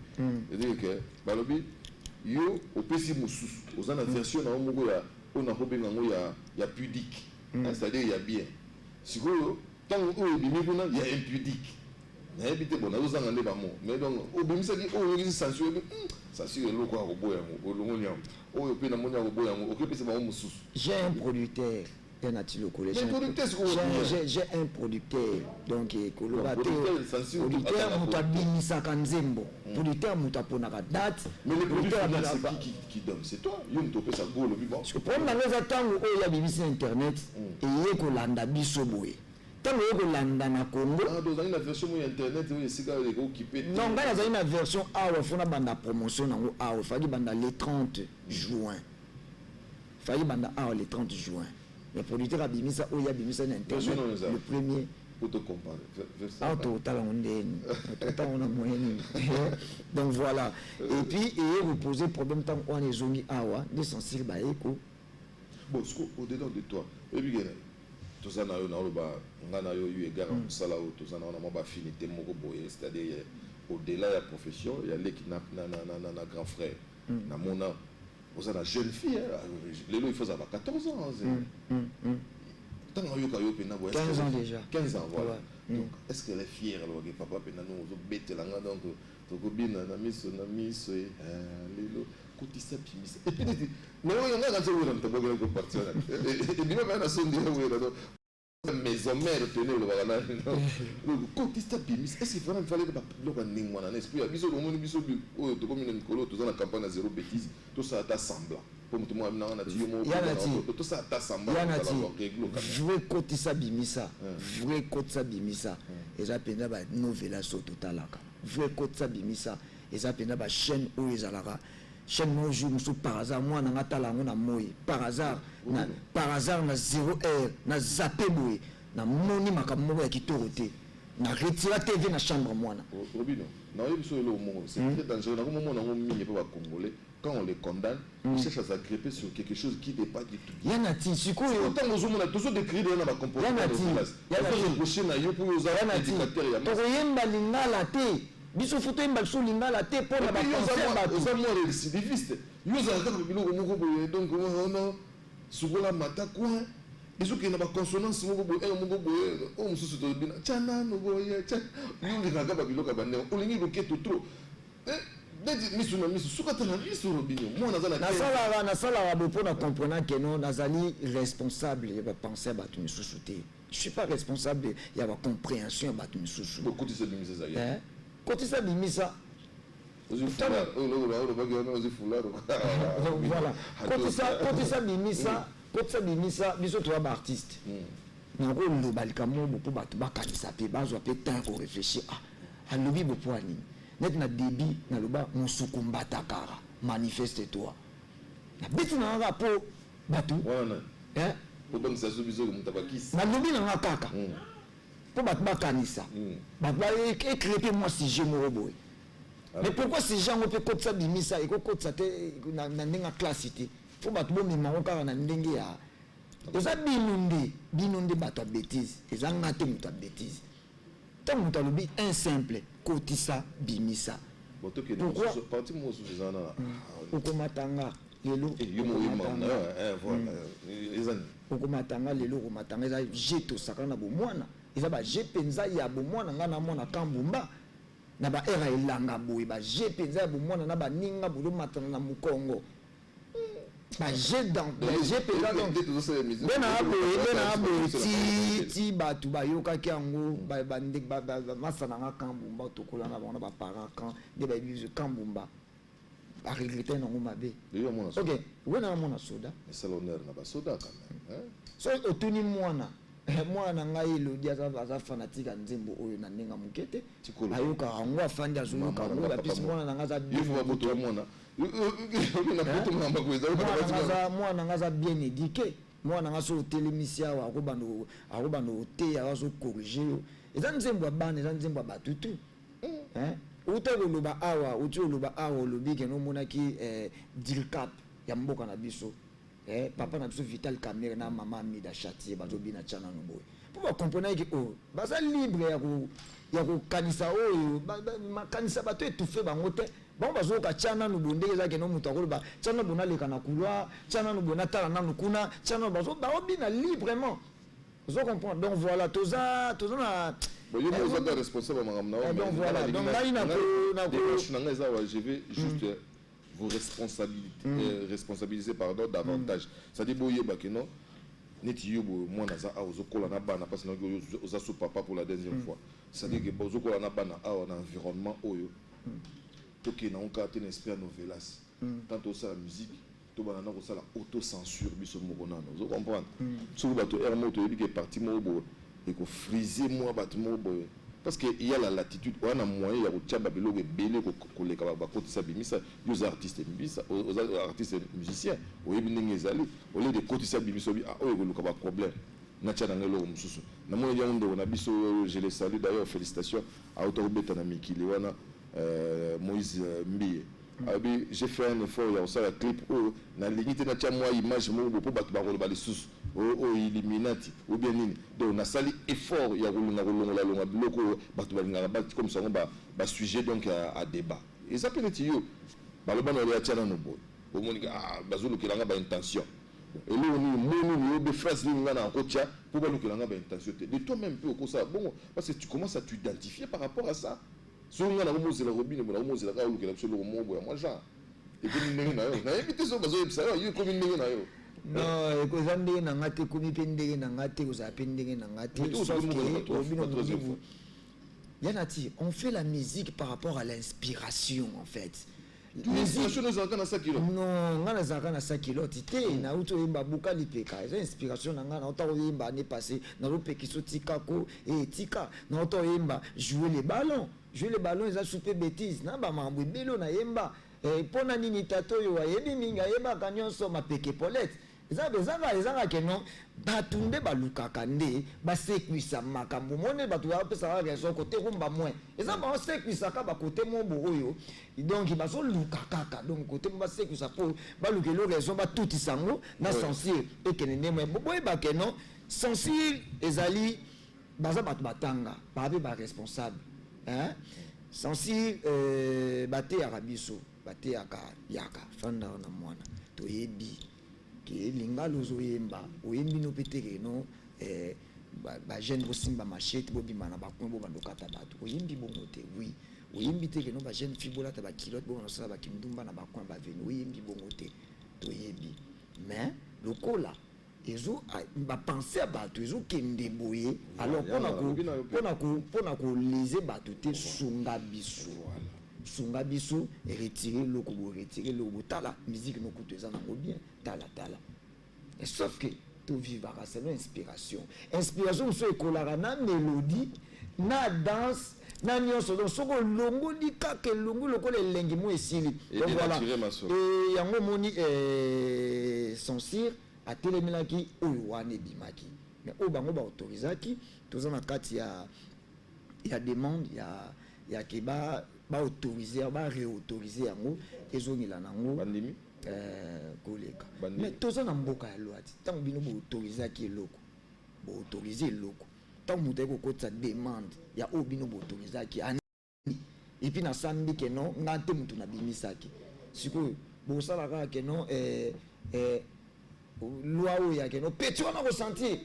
c'est-à-dire que balobi yo opesi mususu ozana version na omugo ya ona hobenga ngo ya pudique c'est-à-dire il y a bien sikoyo tant oyebimi kuna il y a impudique n'habite bon na ozanga nde bamo mais donc obimisaki oyo censure censure loko ya koboya ngo olongonya oyo pe na monya koboya ngo okepesa ba mususu j'ai un producteur j'ai un producteur donc producteur mutabimisa kanzembo producteur mutaponaka date mais le producteur qui donne c'est toi yo mutopesa go le vivant parce que problème na tango oyo ya bimisa internet et kolanda biso boye tango kolanda na Congo dans une version internet oui c'est quand les occupé non ngana za une version awa fona banda promotion nango awa fali banda le 30 juin fali banda awa le 30 juin le producteur a bimisa oya bimisa na internet le premier pour te comparer total on a moyen donc voilà et puis et reposer problème tant on est zongi awa de sensible ba eko bon au-dedans de toi et puis tozana yo na loba ngana yo yu egara musala o tozana na mo ba finité moko boye c'est-à-dire au-delà de la profession il y a les qui na grand frère na mona ozana jeune fille lelo il faut avoir 14 ans tant que yo pena 15 ans déjà. 15 ans voilà. Ouais. Donc est-ce qu'elle est fière alors que papa pena nous zo betelanga donc tokobina na miso lelo kotisa pimisa. Et puis mais on a quand on t'a pas partir. Et bien même na son dire oui là maison mère tenait le voilà. Kotisa pimisa. Est-ce qu'il fallait pas le running moi na esprit biso le monde biso o to comme une colo to na campagne à zéro bêtise tout ça ta semblant. Pour tout le monde, tout ça, vrai kotisa bimisa, vrai kotisa bimisa, et ça pena ba novela so totalaka. Vrai kotisa bimisa, et ça pena ba chaîne où ils alara. Chaîne mon jour nous par hasard moi na ngatala ngona moyi par hasard na 0 heure na zappé boy na moni makambo ya kitorote na retira TV na chambre moi na. Robino, na yebi so le monde, c'est très dangereux. Na comme on a mis pas congolais. Quand on les condamne, on cherche à s'agripper sur quelque chose qui n'est pas du tout. Yanati, c'est quoi? Autant nous avons toujours décrit dans la composition de la classe. Yanati, lingala te. Biso photo yemba so lingala te pour la concert ba to. Ça moi les récidivistes. Yo za ka biloko moko boye donc on sukola mata quoi. Biso ke na ba consonance moko boye moko boye o mususu to bina. Chana no boye cha. Yo ngaka ba biloko ba ne. Olingi ko keto trop. Nasala pour comprendre que non nazali responsable il va penser à battre une sous-souté. Je suis pas responsable il y a la compréhension à battre une sous-souté. Beaucoup de ces bimisa ça. Côté ça bimisa. Voilà. Côté ça bimisa, biso toi artiste. Na ko le balikamo beaucoup battu bakanisa pe bazo pe temps pour réfléchir à lobby beaucoup ani. Net na débit na loba musukumbata kara manifeste toi na bitu na rapport batu pour ça biso ko mutabakisi na lobi na kaka pour batu bakanisa batu ba écrire moi si je me reboy mais pourquoi ces gens on peut côté ça bimisa et côté ça na ndinga classité pour batu bo mema kaka na ndenge ya oza binonde batu bêtise ezanga te muta bêtise tant muta lobi un simple kotisa bimisa. Pourquoi parti mo suzana okomatanga lelo okomatanga lelo okomatanga eza jeto sakana bo mwana eza ba jepenza ya bo mwana ngana mwana kambumba na ba era elanga boye ba jepenza ya bo mwana na ba ninga bo matana na mukongo ba jet dans ba jepenza donc bena abo ti batu ba yoka ki ango ba masana nga kambumba tokola na bona ba para kan de ba bizu kambumba a regretter nango mabe OK wena mona soda c'est l'honneur na ba soda quand même so otuni mwana mwana ngai lodi aza fanatique nzembo oyo na ninga mukete ayoka ango afandi azoyoka ango ba pisi mwana nanga za bien mwana mwana ngaza bien éduqué mwana nga so telemisia wa akobando te azo corriger eza nzembo ya bana eza nzembo ya batutu utakoloba awa uti oloba awa olobi ke nomonaki dilcap ya mboka na biso papa na biso Vital Kamerhe na mama Mida Chatier bazobina tshana no boy po ba comprendre ke baza libre ya kokanisa oyo makanisa bato etufe bango te bango bazoyoka tshana no bondeke ezake no moto akoloba tshana bona leka na couloir tshana no bona tala nanu kuna tshana bazobina librement ozo comprendre donc voilà toza na bon yo mo za responsable mangam na donc voilà donc ngai na je vais juste vous responsabiliser pardon davantage ça dit boye bakeno neti yobo mwana za azo kola na bana parce que oza so papa pour la deuxième fois ça dit que bozo kola na bana a un environnement oyo toke na onka te esprit novelas tant au ça la musique to bana na ko sala auto censure biso mo bonano vous comprendre so bato ermo to yebi que parti mo bo et ko friser moi bato mo bo parce que il y a la latitude on a moyen ya ko tchaba biloko belé ko leka ba kotisa bimisa yo artistes bimisa aux artistes musiciens o yebi ndenge ezali au lieu de kotisa bimisa bi o ko luka ba problème na tchana ngelo mususu na mo ya ndo na biso je les salue d'ailleurs félicitations à auteur betana mikili wana Moïse Mbiye abi j'ai fait un effort ya ça la clip o na limite na tcha moi image mo bo ba ba ko ba lisusu o Illuminati ou bien nini donc na sali effort ya ko longa biloko bato balinga ba comme ça ba sujet donc à débat et ça peut être yo ba lo bana ya tchana no bo o monika bazulu kilanga ba intention et là on ni be phrase ni ngana ko tcha pour pas que l'on intention de toi-même peu comme ça bon parce que tu commences à t'identifier par rapport à ça si on a la remose la robine la remose la ou que la absolu mo moi genre et puis ndenge na yo na éviter ça bazo yebisa yo comme ndenge na yo non eko ndenge na ngate komi pe ndenge na ngate oza pe ndenge na ngate sauf que robino mundibu yanati on fait la musique par rapport à l'inspiration en fait. L'inspiration nous engage à 5 kilos. Non, ngana zaka na 5 kilos tité na uto yimba buka lipeka. Eza inspiration na ngana ota yimba année passée na lopeki so tika ko et tika na ota yimba jouer les ballons. Jouer les ballons eza souper bêtise na ba mambo belo na yemba pona nini tato yo yebi minga yeba kanyonso mapeke polette. Ezanga ke non batunde balukaka nde basekwisa makambo mone batu bapesaka raison côté rumba moins eza basekwisaka bakote mobo oyo donc bazoluka kaka donc côté basekwisa po balukelo raison batutisa yango na censure ekene ndemwe boyeba ke non censure ezali baza bato batanga babe baresponsable censure bateyaka biso bateyaka yaka fanda na mwana toyebi linga lozo yemba oyembi no peteke no ba jeune bosimba machete bobima na bakwe bo bandokata bato oyembi bongo te oui oyembi te ke no ba jeune fibola ta ba kilote bo na sala ba kimdumba na bakwe ba venu oyembi bongo te toyebi mais lokola ezo ba penser bato ezo kende boye alors pona ko liser bato te sunga biso sunga biso retirer loko tala musique no kutu eza nango bien tala et sauf que to vivre c'est l'inspiration so ekolaka na mélodie na danse na nyonso donc soko longo di kaka longo lokola elengi mo esili donc voilà et yango moni censure atelemelaki oyo wana ebimaki mais oyo bango baautorisaki toza na kati ya demande ya keba autoriser ba réautoriser yango ezongela nango bandimi koleka mais toza na mboka ya loi tant bino bo autoriser ki eloko bo autoriser eloko tant mutu ekokotisa demande ya oyo bino bo autoriser ki et puis na sambi ke non ngate mutu na bimisaki sikoyo bo sala ka ke non loi oyo ya ke non petit wana ko sentir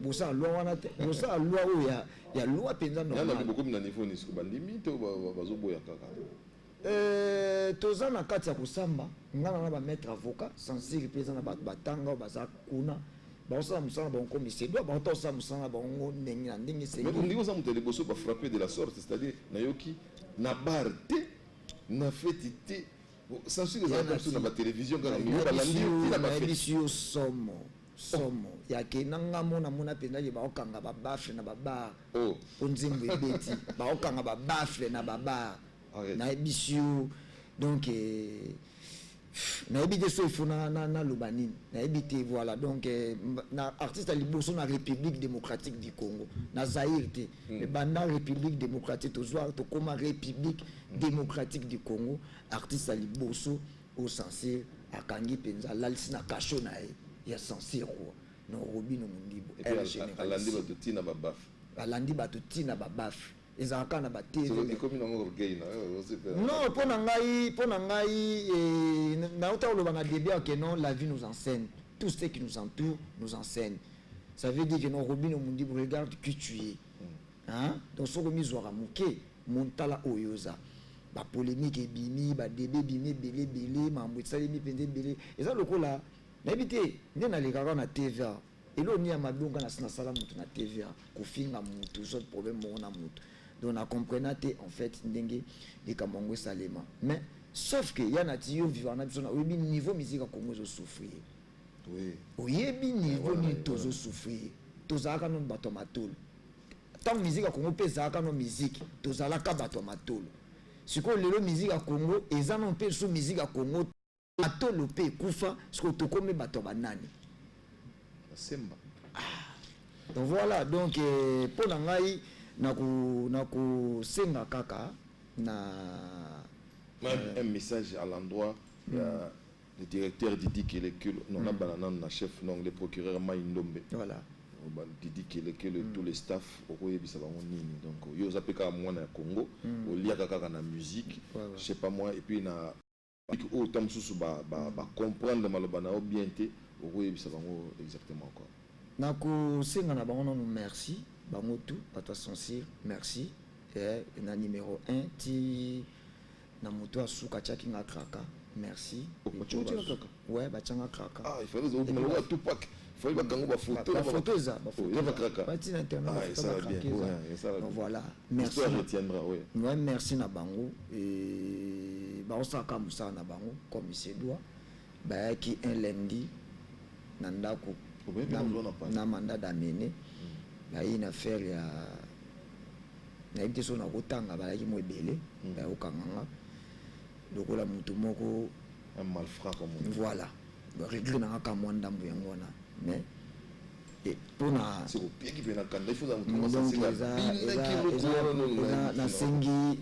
bosa loi wana te bosa loi oyo ya loi penza normal yana beaucoup na niveau ni siko bandimi to bazoboya kaka toza na kati ya kosamba ngana na ba maître avocat censure penza na bato batanga baza kuna baosala musala bango commissaire doit baotosala musala bango ndenge na ndenge sengi mais ndingo za mutu liboso ba frapper de la sorte c'est-à-dire nayoki na bar te na fête te censure za comme na ba télévision kaka mi balandi na ba fête somo yake nanga mona pendaje baokanga babafle na babar onzimbo ebeti baokanga babafle na babar na ebisio donc na ebite so ifuna na lobanini na ebite voilà donc na artiste à liboso na République démocratique du Congo na Zaïre te mais banda République démocratique to zoa to koma République démocratique du Congo artiste à liboso au censé akangi penza lalisi na kasho na ya censure quoi no robino mundibo alandi bato tina babaf alandi bato tina babaf ezaka na ba TV comme na orgueil non pona ngai na autant le banga début que non la vie nous enseigne tout ce qui nous entoure nous enseigne ça veut dire que non robino mundibo regarde qui tu es hein donc so ko mizwara muke montala oyoza ba polémique ebimi ba débat bimi belé mambo tsalemi pende belé eza lokola n'habité nde nalekaka na TVA eloni ya mabonga na sina sala mutu na TVA kofinga mutu so problème mona mutu donc na comprendre te en fait ndenge likambo salema mais sauf que yana ti yo vivant na biso na oyebi niveau musique Congo zo souffrir oui oyebi niveau ni tozo souffrir tozalaka non bato matolo tant musique Congo pezaka non musique tozalaka bato matolo siko lelo musique Congo eza non pe so musique Congo atolo pe kufa siko tokome bato banani semba donc voilà donc pour ngai nako senga kaka na un message à l'endroit le directeur Didi Kelekele non na banana na chef non le procureur Maindombe voilà Didi Kelekele tous les staff okoyebisa bango nini donc yo zapeka mwana ya Congo oliaka kaka na musique je sais pas moi et puis na autant mususu ba comprendre maloba na bien te okoyebisa bango exactement quoi nakosenga na bango nanu merci bango tout bato asensir merci na numéro 1 ti na moto asuka atiaki nga kraka merci ouais batianga kraka il fallait tout pack il fallait bakango bafoto bafoto eza kraka batina internet ça va bien donc voilà merci retiendra ouais merci na bango et baosaka mosala na bango comme il se doit bayaki un lundi na ndako na mandat d'amener bayi na faire ya nayebi te so nakotanga bayaki mo ebele bayokanganga lokola motu moko un malfrat comme on voilà réglé nanga ka mwa ndambo yango wana mais mpona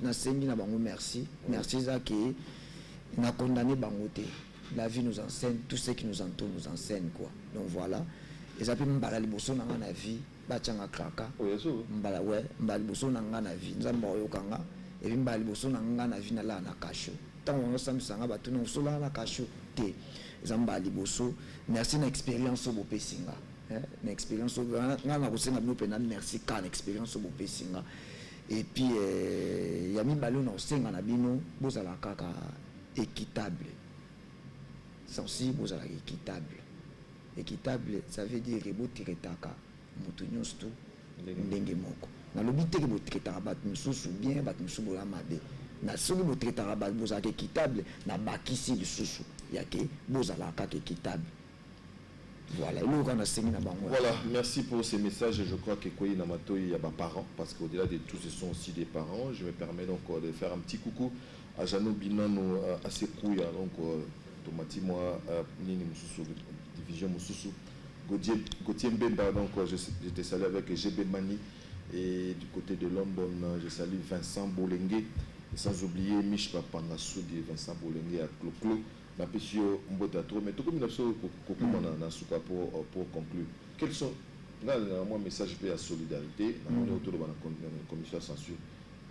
nasengi na bango merci eza ke na condamné bango te. La vie nous enseigne, tout ce qui nous entoure nous enseigne quoi. Donc voilà. Et ça peut m'bala liboso na na vie, bachanga kraka. M'bala ouais, m'bala liboso na na vie, nzamba oyokanga et puis m'bala liboso na na vie na la na kasho. Tant on sanga batu na sola na kasho te. Zamba liboso, merci na expérience au Bopesinga. Na expérience na kosenga bino pena merci ka na expérience au Bopesinga. Et puis yami balo na osenga na bino bozala kaka équitable. Sensible aux équitable. Équitable, ça veut dire que vous tirez taka, vous tout, ndenge moko. Na lobi te que vous tirez taka, vous sous bien, vous sous la mabe. Na soki vous tirez taka, vous êtes équitable, na bakisi le sous, yake, vous allez kaka équitable. Voilà, voilà, merci pour ces messages. Je crois que Koyi Namato, il y a des parents, parce qu'au-delà de tout, ce sont aussi des parents. Je me permets donc de faire un petit coucou à Jano Binano, à Sekouya, donc Tomati, moi, Nini Moussoussou, Division Moussoussou, Gauthier Mbemba, donc je te salue avec GB Mani, et du côté de London, je salue Vincent Bolengue, et sans oublier Mich Papangassou de Vincent Bolengue à Clo-Clo. Mais tout comme pour conclure, quels sont là un message à solidarité autour de la commission de censure,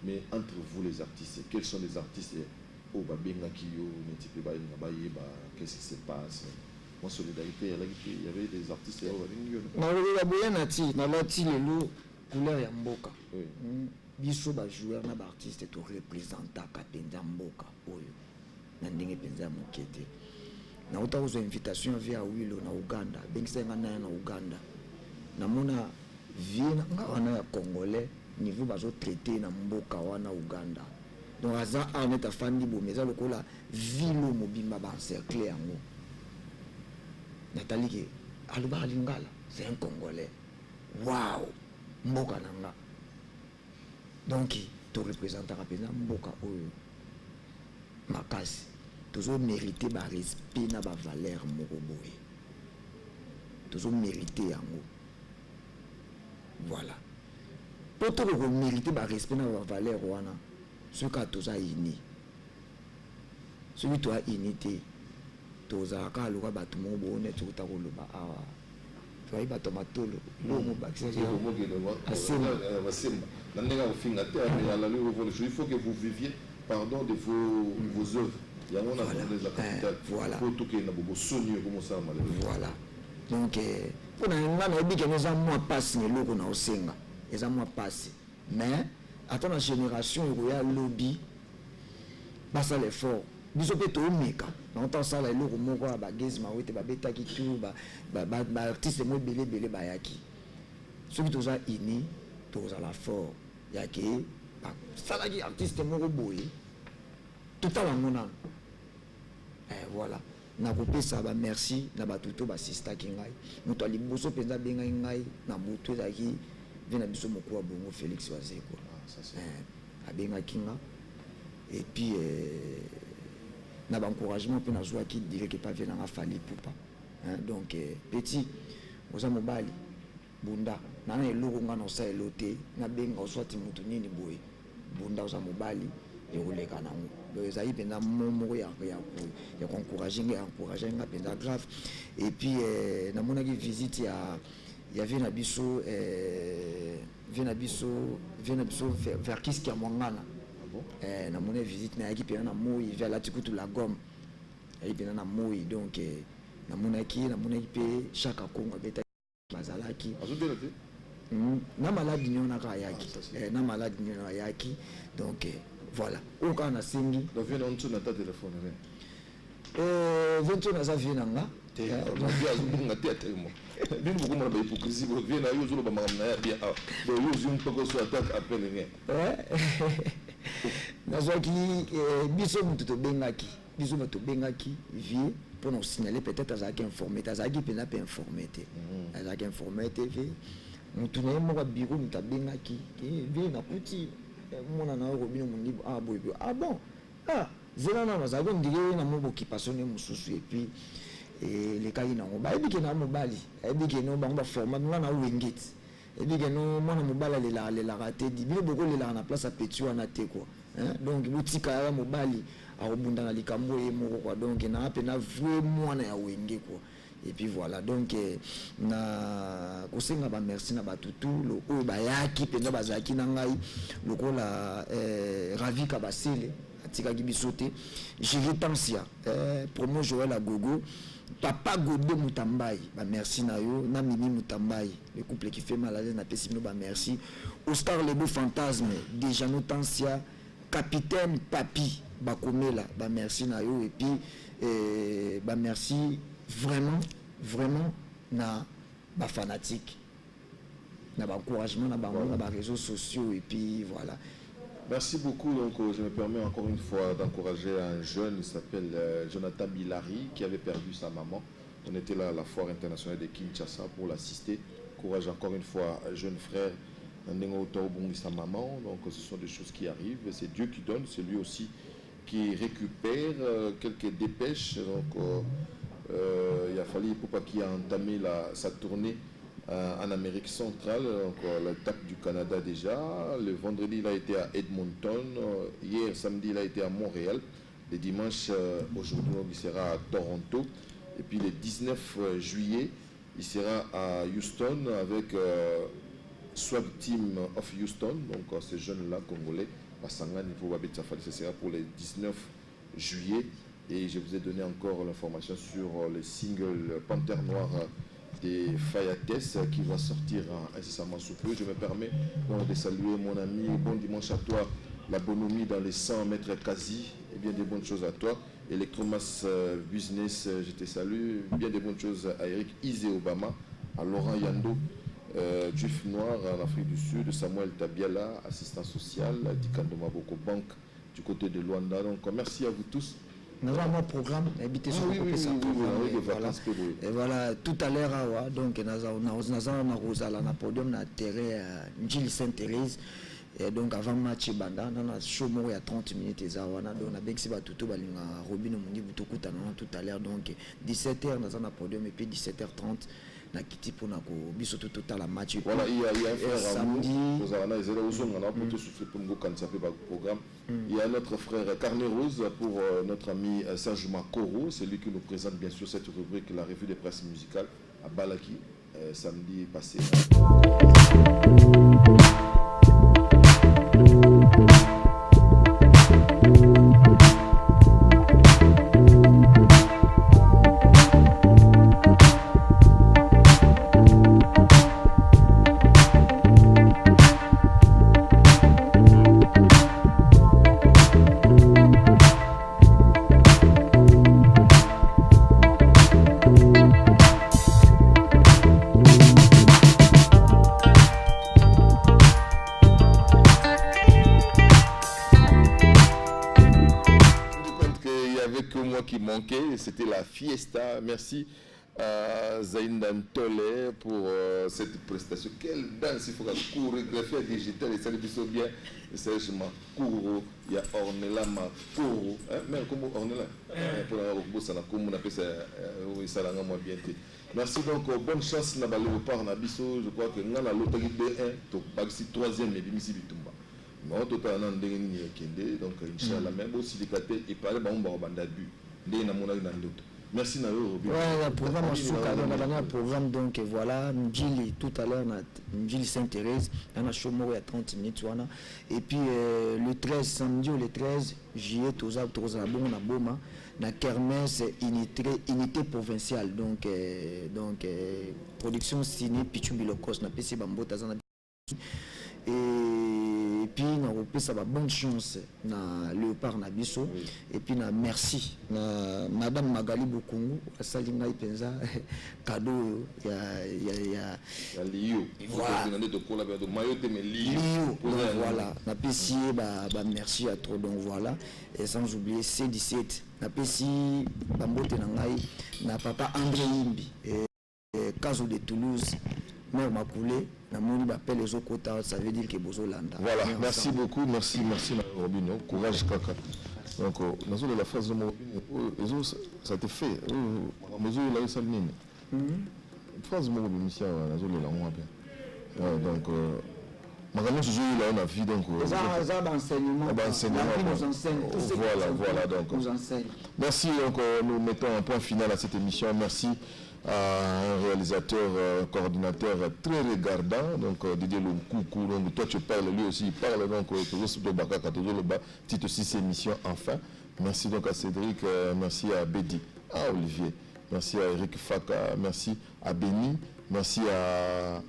mais entre vous les artistes, quels sont les artistes au Babenga Kiyo, qu'est-ce qui se passe en solidarité? Il y avait des artistes couleur ya mboka biso ba joueur na ba artiste to représenter kapenza mboka oyo na ndenge penza mokete na uta uzo invitation via Wilo na Uganda bengisa ngana na Uganda na mona vina ngana ya congolais niveau bazo traiter na mboka wana Uganda donc aza aneta fandi bo meza lokola vilo mobimba ba encercler yango Nathalie ke aluba lingala c'est un congolais waouh mboka nanga donc to représenter kapena mboka oyo makasi toujours mériter ba respect na ba valeur moko boye toujours mériter yango voilà pour to ko mériter ba respect na ba valeur wana ce ka to za ini celui to a unité to za ka luka batu mo bone to ta ko loba awa tu vas y battre ma tolo l'homme il faut que vous viviez pardon de vos œuvres. Voilà. Voilà. Donc pour nous dit que nous avons moins passé le logo na osenga les a moins passé mais attends la génération il y a lobby pas ça l'effort biso pe to meka na on ça la eloko moko ba gezi ma wete ba betaki tout ba artiste mo belé ba yaki soki to za ini to za la fort yaki ba sala ki artiste moko boye tout à la mona voilà na kopesa ba merci na ba tuto ba sister ki ngai muto ali boso penza benga ngai na muto ezaki vena biso moko wa bongo Félix Wazeko ça c'est abenga kinga et puis na ba encouragement pe na joie qui dirait que pas venir na fali poupa donc petit oza mobali bunda na na eloko ngana sa elote na benga oswati mutu nini boye bunda oza mobali et oleka nango donc ezali pena momo ya encourager nga pena grave et puis na monaki visite ya vena biso vers Kiski ya Mwangana na mon visite na yaki pena na moi vers la tikutu la gomme et pena na moi donc na monaki pe chaque kongo beta bazalaki na maladi nyonaka ayaki na maladi nyonaka ayaki donc voilà oka na sengi vient en dessous de ta téléphone vento naza vie nanga azobunga te atemo bino bokomona bahypocrisie vie na yo ozoloba makambo na ya bien yo ozwi mpoko so attaque appel nge nazwaki biso moto tobengaki vie pour nous signaler peut-être azalaki informé te azalaki mpena mpe informé te azalaki informé te vie motu na ye moko biro moto abengaki vie nakuti mona na yo robino mondibu boye bon zela nano azalaki ondire na mo bokipaso ne mosusu epuis elekaki nango bayebike na mobali ayebike no bango baforma nga na wengeti ayebike no mwana mobali alelaka te di bino bokolelaka na place apeti wana te quoi donc botika yaka mobali akobunda na likambo ye moko quoi donc naa mpe na vrai mwana ya wenge quoi et puis voilà donc na kosenga bamerci na batutu oyo bayaki mpenza bazalaki na ngai lokola ravika basele atikaki biso te Tansia promo Joël Agogo Papa Godé Mutambai merci na yo na Mimi Mutambai le couple qui fait mal à l'aise na pesi bino merci Oscar Lebo Fantasme déjà Tansia Capitaine Papi Bakomela merci na yo et puis merci vraiment na ba fanatique na ba encouragement na ba réseaux sociaux et puis voilà. Merci beaucoup. Donc, je me permets encore une fois d'encourager un jeune, il s'appelle Jonathan Bilari, qui avait perdu sa maman. On était là à la foire internationale de Kinshasa pour l'assister. Courage encore une fois, jeune frère, sa maman. Donc, ce sont des choses qui arrivent. C'est Dieu qui donne, c'est lui aussi qui récupère quelques dépêches. Donc, il a fallu pour qui a entamé sa tournée en Amérique centrale, donc l'étape du Canada déjà. Le vendredi, il a été à Edmonton. Hier, samedi, il a été à Montréal. Le dimanche, aujourd'hui, il sera à Toronto. Et puis le 19 juillet, il sera à Houston avec Swag Team of Houston. Donc ces jeunes-là, congolais, Basanga, Niveau Babet Safari, ce sera pour le 19 juillet. Et je vous ai donné encore l'information sur le single Panthère Noire des Fayates qui va sortir incessamment sous peu. Je me permets de saluer mon ami, bon dimanche à toi, la bonhomie dans les 100 mètres quasi, et bien des bonnes choses à toi. Electromass Business, je te salue, bien des bonnes choses à Eric Isé Obama, à Laurent Yando, Juif Noir en Afrique du Sud, Samuel Tabiala, assistant social, Dikando Maboko Bank du côté de Luanda. Donc merci à vous tous. Nous avons un programme, habité sur le et voilà, tout à l'heure, donc nous avons un podium na terrain Njili Sainte-Thérèse. Et donc avant match banda, on a show il y a 30 minutes et zawana donc on a bexi ba tuto balinga Robino Mundi butokuta tout à l'heure donc 17h nous avons un podium et puis 17h30 na kiti pour na ko biso tout à la match. Voilà, il y a un frère samedi nous avons na zéro uzon on a pour souffler pour ngo kan sape ba programme. Il y a notre frère Carnet Rose pour notre ami Serge Makoro, c'est lui qui nous présente bien sûr cette rubrique la revue des presses musicales à Balaki samedi passé. C'était la fiesta. Merci à Zaindan Tole pour cette prestation. Quelle danse, il faut chorégraphier digital et ça le fait bien. Serge Makoro, il y a Ornella Makoro. Mais comment Ornella pour la robot, ça n'a comme on appelle ça, ça l'a moins bien. Merci donc, bonne chance na Léopard Nabiso. Je crois que nous avons l'autre B1, donc Baxi 3e et Bimisi Bitumba. Mais en total, on a donc Inch'Allah, même aussi les catés et parler, on va au bandabu. Merci Nayo. Ouais, le programme on a un programme donc voilà, Ndjili tout à l'heure Ndjili Sainte-Thérèse, on a show il y a 30 minutes voilà. Et puis le 13 samedi le 13 juillet toza bon na boma na kermesse unité provinciale donc production ciné Pichu Bilokos na PC Bambota zana. Et puis on peut ça bonne chance na Léopard na biso et puis na merci na madame Magali Bukungu asalinga ipenza cadeau ya Lio voilà na PC ba merci à trop donc voilà et sans oublier C17 na PC Bambote na ngai na papa André Yimbi et Caso de Toulouse Mère Makoulé, les autres quotas, ça veut dire que Bozo Landa. Voilà, merci beaucoup, merci Robinho, courage Kaka. Donc, dans la phase de Robinho, ça te fait. Mesure la saline. Phase de Robinho, ça la moins bien. Donc, maintenant, je joue là, on a vu donc. Ça d'enseignement. Voilà, donc. Merci, donc, nous mettons un point final à cette émission. Merci à un réalisateur, coordinateur très regardant, donc Didier Loukoukou, donc toi tu parles, lui aussi il parle, donc titre aussi cette émission enfin. Merci donc à Cédric, merci à Bédi, à Olivier, merci à Eric Faka, merci à Béni, merci à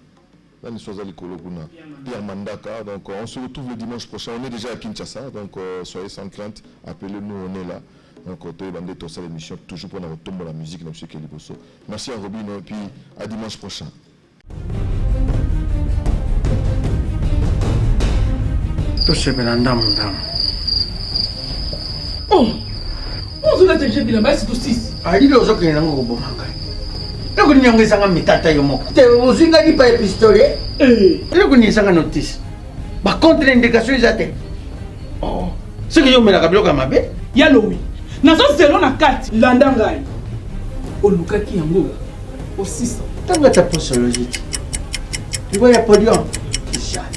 Pierre Mandaka. Donc on se retrouve le dimanche prochain, on est déjà à Kinshasa, donc soyez sans crainte, appelez-nous, on est là. Donc, on a l'émission toujours pour retomber la musique. Merci à Robin et puis à dimanche prochain. Oh, on a déjà vu la base de 6. Ali le zo kena ngo bomanga. Loko nyonge sanga mitata yo moko. Te ozinga ni pa pistolet. Loko ni sanga notice. Ba contre indication ezate. Oh, ce que yo mela kabiloka mabe? Yalo oui. Nazo zelo na kati landa ngai olukaki yango au 600 tanga ta posologie tu vois ya podium jamais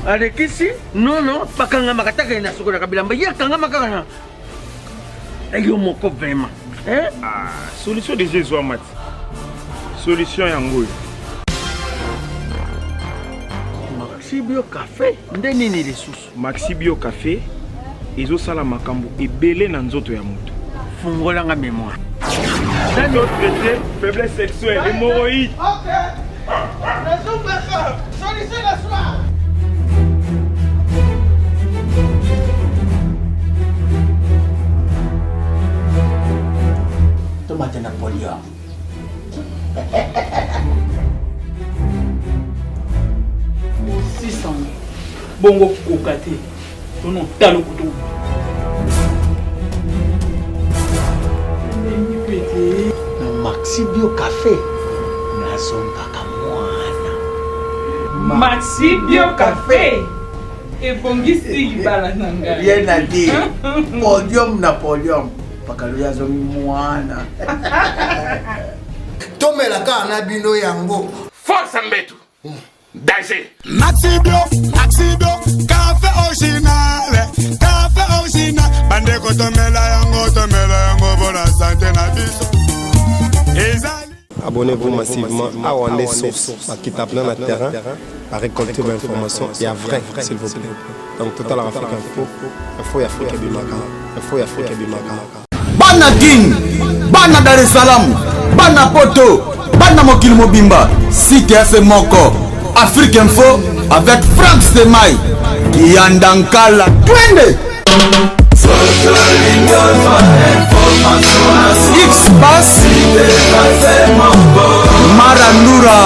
avec ici non pakanga makataka ina sokola kabilamba ya kanga makana ayo moko vraiment solution de Jésus Amat solution yango Maxibio Café ndeni ni lisusu Maxibio Café ezo sala makambo ebele na nzoto ya moto fungola nga mémoire notre traité faiblesse sexuelle hémorroïde OK raison baka solution la soir tomate Napoléon bongo kokate tono talo kutu Maxibio Café nazonga kamwana Maxibio Café ebongisi libala nanga rien à dire podium Napoléon pakalo yazo mwana tomelaka na bino yango force mbetu danger Maxibio café original bande ko tomela yango bona santé na biso abonnez-vous massivement à Wandé Sauce qui tape dans le terrain à récolter vos informations et à vrai s'il vous plaît. Donc Total Afrique Info et Afrique Bimaka. Bana King, Bana Dar es Salaam, Bana Poto, Bana Mokil Mobimba, CTF Moko, Afrique Info avec Franck Semaï, Kiandankala, Twende. X-Bass Marandura